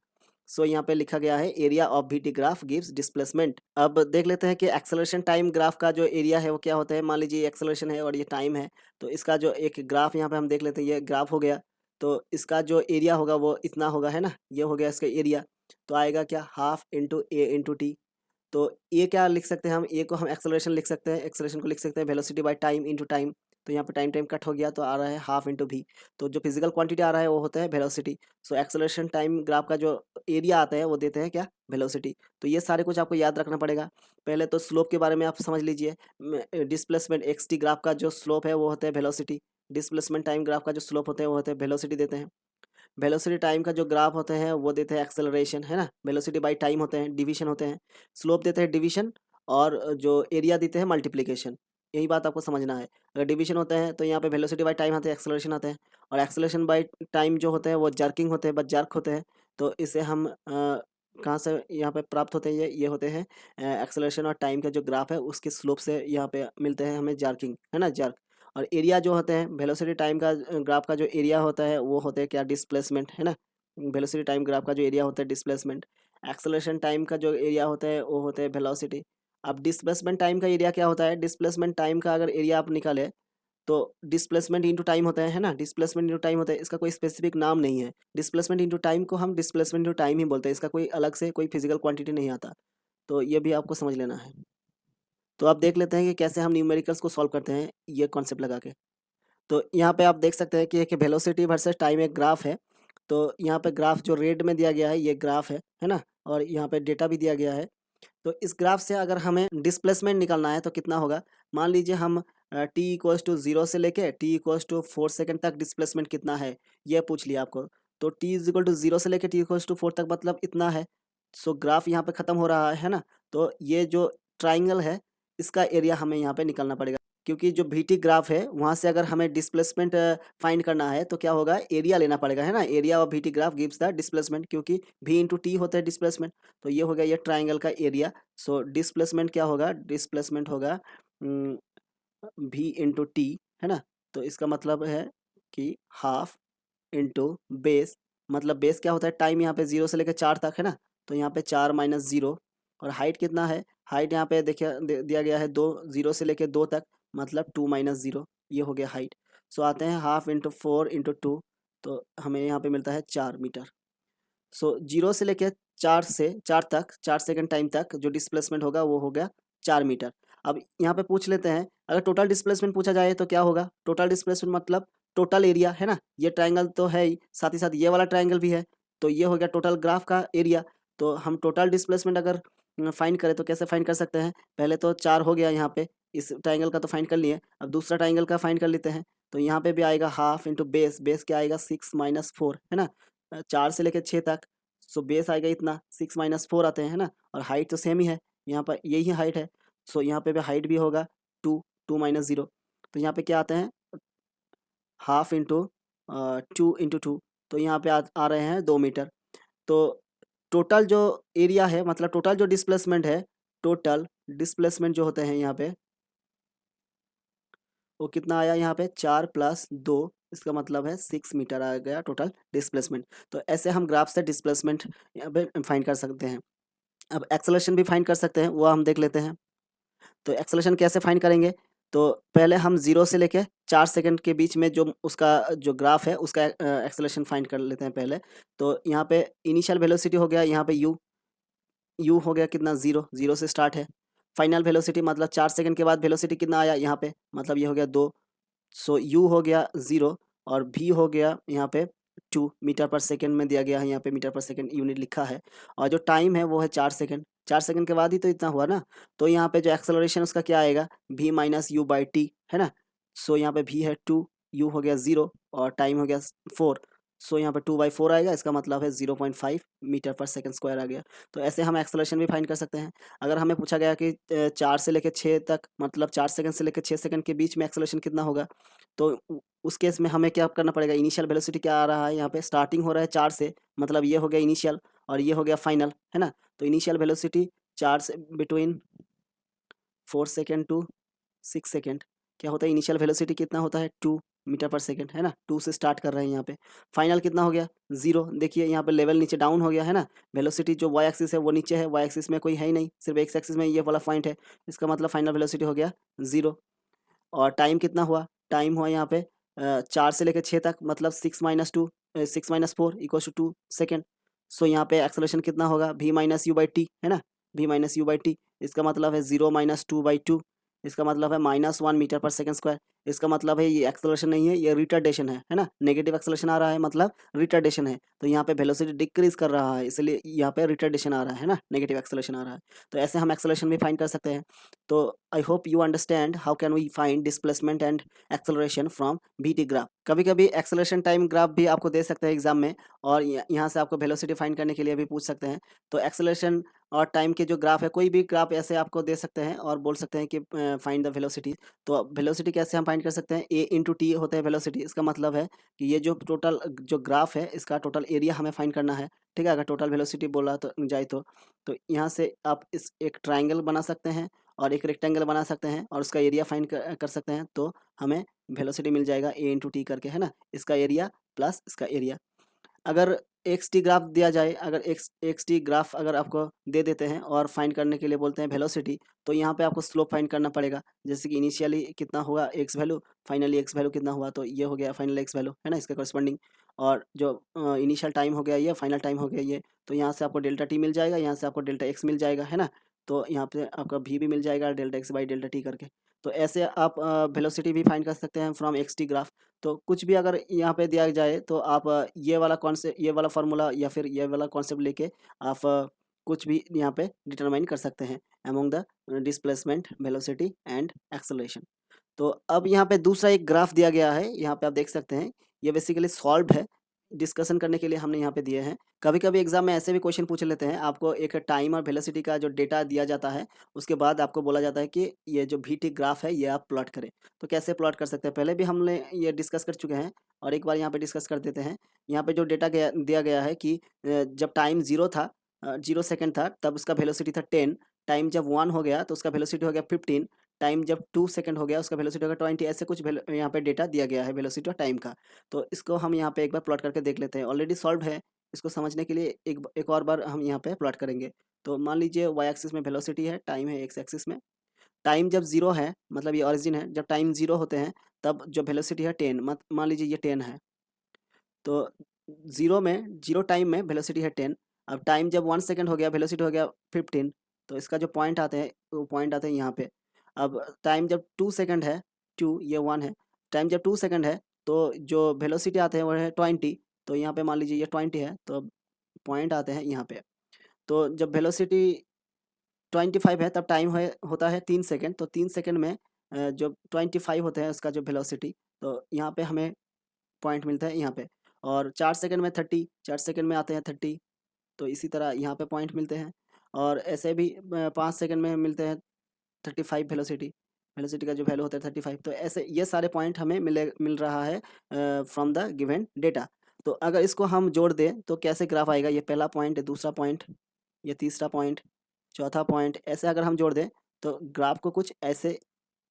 सो यहाँ पे लिखा गया है area of we T graph gives displacement. अब देख लेते हैं कि एक्सेलरेशन टाइम ग्राफ का जो एरिया है वो क्या होता है। मान लीजिए एक्सेलरेशन है और ये टाइम है, तो इसका जो एक ग्राफ यहाँ पे हम देख लेते हैं, ये ग्राफ हो गया। तो इसका जो एरिया होगा वो इतना होगा, है ना, ये हो गया इसका एरिया। तो आएगा क्या, हाफ इंटू ए इंटू टी। तो ये क्या लिख सकते हैं हम, ए को हम एक्सेलरेशन लिख सकते हैं, एक्सेलरेशन को लिख सकते हैं velocity by time into time. तो यहाँ पे टाइम टाइम कट हो गया तो आ रहा है हाफ इंटू भी। तो जो फिजिकल क्वांटिटी आ रहा है वो होता है velocity. So acceleration time graph का जो एरिया आता है वो देते हैं क्या, वेलोसिटी। तो ये सारे कुछ आपको याद रखना पड़ेगा। पहले तो स्लोप के बारे में आप समझ लीजिए। डिस्प्लेसमेंट एक्स टी ग्राफ का जो स्लोप है वो होता है वेलोसिटी। डिस्प्लेसमेंट टाइम ग्राफ का जो स्लोप होता है वो होता है वेलोसिटी देते हैं। वेलोसिटी टाइम का जो ग्राफ होते हैं वो देते हैं एक्सेलरेशन, है ना। वेलोसिटी बाय टाइम होते हैं, डिवीजन होते हैं। स्लोप देते हैं डिवीजन और जो एरिया देते हैं मल्टीप्लिकेशन। यही बात आपको समझना है। अगर डिवीजन होता है तो यहाँ पे वेलोसिटी बाय टाइम आते हैं, एक्सेलरेशन आते हैं, और एक्सेलरेशन बाय टाइम जो होते हैं वो जर्किंग होते हैं, बस जर्क होते हैं। तो इसे हम कहाँ से यहाँ पे प्राप्त होते हैं, ये होते हैं एक्सेलरेशन और टाइम का जो ग्राफ है उसके स्लोप से यहाँ पे मिलते हैं हमें जर्किंग, है ना, जर्क। और एरिया जो होते हैं वेलोसिटी टाइम का ग्राफ का जो एरिया होता है वो होते हैं क्या, डिस्प्लेसमेंट, है ना। वेलोसिटी टाइम ग्राफ का जो एरिया होता है डिस्प्लेसमेंट। एक्सेलरेशन टाइम का जो एरिया होता है वो होते हैं वेलोसिटी। अब डिस्प्लेसमेंट टाइम का एरिया क्या होता है, डिस्प्लेसमेंट टाइम का अगर एरिया आप निकाले तो डिस्प्लेसमेंट इनटू टाइम होता है ना, डिस्प्लेसमेंट इनटू टाइम होता है, इसका कोई स्पेसिफिक नाम नहीं है। डिस्प्लेसमेंट इनटू टाइम को हम डिस्प्लेसमेंट इनटू टाइम ही बोलते हैं, इसका कोई अलग से कोई फिजिकल क्वांटिटी नहीं आता। तो ये भी आपको समझ लेना है। तो आप देख लेते हैं कि कैसे हम न्यूमेरिकल्स को सॉल्व करते हैं ये कॉन्सेप्ट लगा के। तो यहाँ पे आप देख सकते हैं कि एक वेलोसिटी वर्सेस टाइम एक ग्राफ है। तो यहाँ पे ग्राफ जो रेड में दिया गया है ये ग्राफ है ना, और यहाँ पे डेटा भी दिया गया है। तो इस ग्राफ से अगर हमें डिस्प्लेसमेंट निकालना है तो कितना होगा, मान लीजिए हम टी इक्वल्स टू 0 से लेके टी इक्वल्स टू 4 सेकेंड तक डिस्प्लेसमेंट कितना है ये पूछ लिया आपको। तो टी इज इक्वल टू 0 से लेके टी इक्वल्स टू 4 तक मतलब इतना है। सो ग्राफ यहाँ पे ख़त्म हो रहा है ना। तो ये जो ट्राइंगल है इसका एरिया हमें यहाँ पे निकालना पड़ेगा, क्योंकि जो वी टी ग्राफ है वहाँ से अगर हमें डिस्प्लेसमेंट फाइंड करना है तो क्या होगा, एरिया लेना पड़ेगा, है ना। Area of we T graph gives the displacement, क्योंकि वी इंटू टी होता है डिस्प्लेसमेंट। तो ये हो गया ये ट्राइंगल का एरिया। सो डिस्प्लेसमेंट क्या होगा, डिस्प्लेसमेंट होगा वी इंटू टी, है ना। तो इसका मतलब है कि हाफ इंटू बेस, मतलब बेस क्या होता है, टाइम यहाँ पे 0 से लेकर 4 तक, है ना। तो यहाँ पे 4 माइनस 0। और हाइट कितना है, हाइट यहाँ पे देखिए दिया गया है 2, 0 से लेकर 2 तक, मतलब 2 माइनस 0, ये हो गया हाइट। सो आते हैं हाफ इंटू 4 इंटू 2, तो हमें यहाँ पे मिलता है 4 मीटर। सो 0 से लेके 4 तक, 4 सेकंड टाइम तक जो डिस्प्लेसमेंट होगा वो हो गया 4 मीटर। अब यहाँ पे पूछ लेते हैं, अगर टोटल डिस्प्लेसमेंट पूछा जाए तो क्या होगा, टोटल डिस्प्लेसमेंट मतलब टोटल एरिया, है ना। ये ट्राइंगल तो है ही, साथ ही साथ ये वाला ट्राइंगल भी है। तो ये हो गया टोटल ग्राफ का एरिया। तो हम टोटल डिस्प्लेसमेंट अगर फाइंड करें तो कैसे फाइंड कर सकते हैं, पहले तो 4 हो गया यहाँ पे, इस ट्राइंगल का तो फाइंड कर लिए, अब दूसरा ट्राइंगल का फाइंड कर लेते हैं। तो यहाँ पे भी आएगा हाफ इंटू बेस, बेस क्या आएगा 6 माइनस 4, है ना। 4 से लेकर 6 तक। सो बेस आएगा इतना, 6 माइनस 4 आते हैं, है ना। और हाइट तो सेम ही है, यहाँ पर यही हाइट है। सो यहाँ पे भी हाइट भी होगा 2, 2 माइनस 0। तो यहाँ पे क्या आते हैं, हाफ इंटू 2 इंटू 2, तो यहाँ पे आ रहे हैं 2 मीटर। तो टोटल जो एरिया है, मतलब टोटल जो डिस्प्लेसमेंट है, टोटल डिस्प्लेसमेंट जो होते हैं यहाँ पे वो कितना आया, यहाँ पे 4 प्लस 2, इसका मतलब है 6 मीटर आ गया टोटल डिस्प्लेसमेंट। तो ऐसे हम ग्राफ से डिस्प्लेसमेंट यहाँ पे फाइंड कर सकते हैं। अब एक्सेलरेशन भी फाइंड कर सकते हैं, वो हम देख लेते हैं। तो एक्सेलरेशन कैसे फाइंड करेंगे, तो पहले हम 0 से लेके 4 सेकंड के बीच में जो उसका जो ग्राफ है उसका एक्सेलरेशन फाइंड कर लेते हैं पहले। तो यहाँ पे इनिशियल वेलोसिटी हो गया यहाँ पे यू हो गया कितना 0, 0 से स्टार्ट है। फाइनल वेलोसिटी मतलब 4 सेकंड के बाद वेलोसिटी कितना आया यहाँ पे, मतलब ये हो गया 2। सो यू हो गया 0 और भी हो गया यहाँ पे 2 मीटर पर सेकंड में दिया गया है, यहाँ पे मीटर पर सेकंड यूनिट लिखा है। और जो टाइम है वो है 4 सेकंड, 4 सेकंड के बाद ही तो इतना हुआ ना। तो यहाँ पे जो एक्सेलरेशन उसका क्या आएगा, v minus u by T, है ना। सो यहाँ पे v है 2, u हो गया 0 और टाइम हो गया 4। सो यहाँ पे 2/4 आएगा, इसका मतलब है 0.5 मीटर पर सेकंड स्क्वायर आ गया। तो ऐसे हम एक्सेलरेशन भी फाइंड कर सकते हैं। अगर हमें पूछा गया कि 4 से लेकर 6 तक, मतलब 4 सेकंड से लेकर 6 सेकंड के बीच में एक्सेलरेशन कितना होगा, तो उस केस में हमें क्या करना पड़ेगा, इनिशियल वेलोसिटी क्या आ रहा है यहाँ पे, स्टार्टिंग हो रहा है 4 से, मतलब ये हो गया इनिशियल और ये हो गया फाइनल, है ना। तो इनिशियल वेलोसिटी 4 से बिटवीन 4 सेकेंड टू 6 सेकेंड क्या होता है, इनिशियल वेलोसिटी कितना होता है 2 मीटर पर सेकेंड, है ना। 2 से स्टार्ट कर रहे हैं यहाँ पे। फाइनल कितना हो गया 0, देखिए यहाँ पे लेवल नीचे डाउन हो गया, है ना। वेलोसिटी जो वाई एक्सिस है वो नीचे है, वाई एक्सिस में कोई है ही नहीं, सिर्फ एक्स एक्सिस में ये वाला पॉइंट है। इसका मतलब फाइनल वेलोसिटी हो गया 0। और टाइम कितना हुआ, टाइम हुआ यहाँ पे 4 से लेकर 6 तक, मतलब 6 माइनस 4 इक्वल्स टू 2 सेकेंड। सो यहाँ पे एक्सेलरेशन कितना होगा, v minus u by T, है ना, v minus u by T. इसका मतलब है 0 माइनस 2/2, इसका मतलब है -1 मीटर पर सेकंड स्क्वायर। इसका मतलब है ये एक्सेलरेशन नहीं है, ये रिटार्डेशन है ना। नेगेटिव एक्सेलरेशन आ रहा है मतलब रिटार्डेशन है। तो यहाँ पे वेलोसिटी डिक्रीज कर रहा है, इसलिए यहाँ पे रिटार्डेशन आ रहा है ना, नेगेटिव एक्सेलरेशन आ रहा है। तो ऐसे हम एक्सेलरेशन भी फाइंड कर सकते हैं। तो I hope you understand how can we find displacement and acceleration from VT graph. कभी कभी एक्सेलरेशन टाइम ग्राफ भी आपको दे सकते हैं एग्जाम में, और यहाँ से आपको वेलोसिटी फाइंड करने के लिए भी पूछ सकते हैं। तो एक्सेलरेशन और टाइम के जो ग्राफ है, कोई भी ग्राफ ऐसे आपको दे सकते हैं और बोल सकते हैं कि फाइंड द वेलोसिटी। तो वेलोसिटी कैसे हम फाइंड कर सकते हैं, A/T होता है वेलोसिटी। इसका मतलब है कि ये जो टोटल जो ग्राफ है इसका टोटल एरिया हमें फाइंड करना है, ठीक है। अगर टोटल वेलोसिटी बोला तो जाए तो यहाँ से आप इस एक ट्राइंगल बना सकते हैं और एक रेक्टेंगल बना सकते हैं और उसका एरिया फाइंड कर सकते हैं। तो हमें वेलोसिटी मिल जाएगा A/T करके, है ना, इसका एरिया प्लस इसका एरिया। अगर XT ग्राफ दिया जाए, अगर XT ग्राफ अगर आपको दे देते हैं और फाइंड करने के लिए बोलते हैं वेलोसिटी, तो यहाँ पे आपको स्लोप फाइंड करना पड़ेगा। जैसे कि इनिशियली कितना हुआ x value, finally x value कितना हुआ, तो ये हो गया फाइनल एक्स वैल्यू, है ना, इसके करस्पॉन्डिंग। और जो इनिशियल टाइम हो गया ये, फाइनल टाइम हो गया ये, तो यहाँ से आपको डेल्टा टी मिल जाएगा, यहाँ से आपको डेल्टा एक्स मिल जाएगा, है ना। तो यहाँ पे आपका भी मिल जाएगा delta x by delta T करके। तो ऐसे आप वेलोसिटी भी फाइंड कर सकते हैं फ्रॉम XT ग्राफ। तो कुछ भी अगर यहाँ पे दिया जाए तो आप ये वाला कॉन्सेप्ट, ये वाला फार्मूला या फिर ये वाला कॉन्सेप्ट लेके आप कुछ भी यहाँ पे डिटरमाइन कर सकते हैं among the displacement, velocity and acceleration. तो अब यहाँ पे दूसरा एक ग्राफ दिया गया है, यहाँ पे आप देख सकते हैं। ये बेसिकली सॉल्व्ड है, डिस्कशन करने के लिए हमने यहाँ पे दिए हैं। कभी कभी एग्जाम में ऐसे भी क्वेश्चन पूछ लेते हैं, आपको एक टाइम और वेलोसिटी का जो डेटा दिया जाता है, उसके बाद आपको बोला जाता है कि ये जो VT ग्राफ है ये आप प्लॉट करें। तो कैसे प्लॉट कर सकते हैं, पहले भी हमने ये डिस्कस कर चुके हैं और एक बार यहाँ पे डिस्कस कर देते हैं। यहाँ पे जो डेटा दिया गया है कि जब टाइम 0 था, 0 सेकंड था, तब उसका वेलोसिटी था 10। टाइम जब 1 हो गया तो उसका वेलोसिटी हो गया 15। टाइम जब 2 सेकंड हो गया उसका वेलोसिटी होगा 20। ऐसे कुछ यहाँ पे डेटा दिया गया है वेलोसिटी और टाइम का। तो इसको हम यहाँ पे एक बार प्लॉट करके देख लेते हैं। ऑलरेडी सॉल्व है, इसको समझने के लिए एक और बार हम यहाँ पे प्लॉट करेंगे। तो मान लीजिए वाई एक्सिस में वेलोसिटी है, टाइम है एक्स एक्सिस में। टाइम जब 0 है, मतलब ये ओरिजिन है, जब टाइम 0 होते हैं तब जो वेलोसिटी है 10, मान लीजिए ये 10 है। तो 0 टाइम में वेलोसिटी है 10। अब टाइम जब 1 सेकंड हो गया, वेलोसिटी हो गया 15। तो इसका जो पॉइंट आते हैं वो पॉइंट आते हैं यहाँ पे। अब टाइम जब 2 सेकंड है, 2 ये 1 है। टाइम जब 2 सेकंड है तो जो वेलोसिटी आते हैं वो है 20। तो यहाँ पे मान लीजिए ये 20 है, तो पॉइंट आते हैं यहाँ पे। तो जब वेलोसिटी 25 है तब टाइम है होता है 3 सेकंड। तो 3 सेकंड में जो 25 होते हैं उसका जो वेलोसिटी, तो यहाँ पे हमें पॉइंट मिलता है यहाँ पे। और 4 सेकंड में 30, 4 सेकंड में आते हैं 30। तो इसी तरह यहाँ पे पॉइंट मिलते हैं। और ऐसे भी 5 सेकंड में मिलते हैं 35 वेलोसिटी। वेलोसिटी का जो वैल्यू होता है 35। तो ऐसे ये सारे पॉइंट हमें मिल रहा है फ्रॉम द गिवन डेटा। तो अगर इसको हम जोड़ दें तो कैसे ग्राफ आएगा, ये पहला पॉइंट, दूसरा पॉइंट, ये तीसरा पॉइंट, चौथा पॉइंट, ऐसे अगर हम जोड़ दें तो ग्राफ को कुछ ऐसे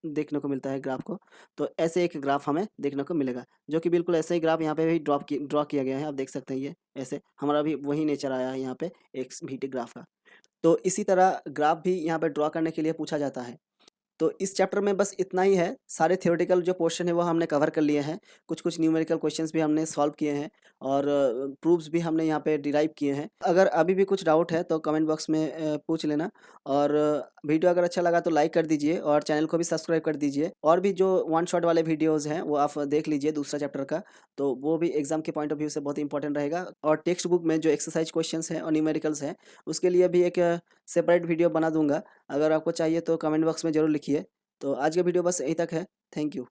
देखने को मिलता है ग्राफ को। तो ऐसे एक ग्राफ हमें देखने को मिलेगा, जो कि बिल्कुल ऐसे ही ग्राफ यहाँ पे भी ड्रॉ किया गया है। आप देख सकते हैं ये ऐसे हमारा भी वही नेचर आया है यहाँ पे एक VT ग्राफ का। तो इसी तरह ग्राफ भी यहाँ पे ड्रॉ करने के लिए पूछा जाता है। तो इस चैप्टर में बस इतना ही है। सारे थ्योरेटिकल जो क्वेश्चन है वो हमने कवर कर लिए हैं। कुछ-कुछ न्यूमेरिकल क्वेश्चंस भी हमने सॉल्व किए हैं और प्रूफ्स भी हमने यहाँ पे डिराइव किए हैं। अगर अभी भी कुछ डाउट है तो कमेंट बॉक्स में पूछ लेना। और वीडियो अगर अच्छा लगा तो लाइक कर दीजिए और चैनल को भी सब्सक्राइब कर दीजिए। और भी जो वन शॉट वाले वीडियोज़ हैं वो आप देख लीजिए दूसरा चैप्टर का, तो वो भी एग्ज़ाम के पॉइंट ऑफ व्यू से बहुत इंपॉर्टेंट रहेगा। और टेक्स्ट बुक में जो एक्सरसाइज क्वेश्चंस हैं और न्यूमेरिकल्स हैं, उसके लिए भी एक सेपरेट वीडियो बना दूँगा। अगर आपको चाहिए तो कमेंट बॉक्स में ज़रूर लिखिए। तो आज का वीडियो बस यहीं तक है। Thank you.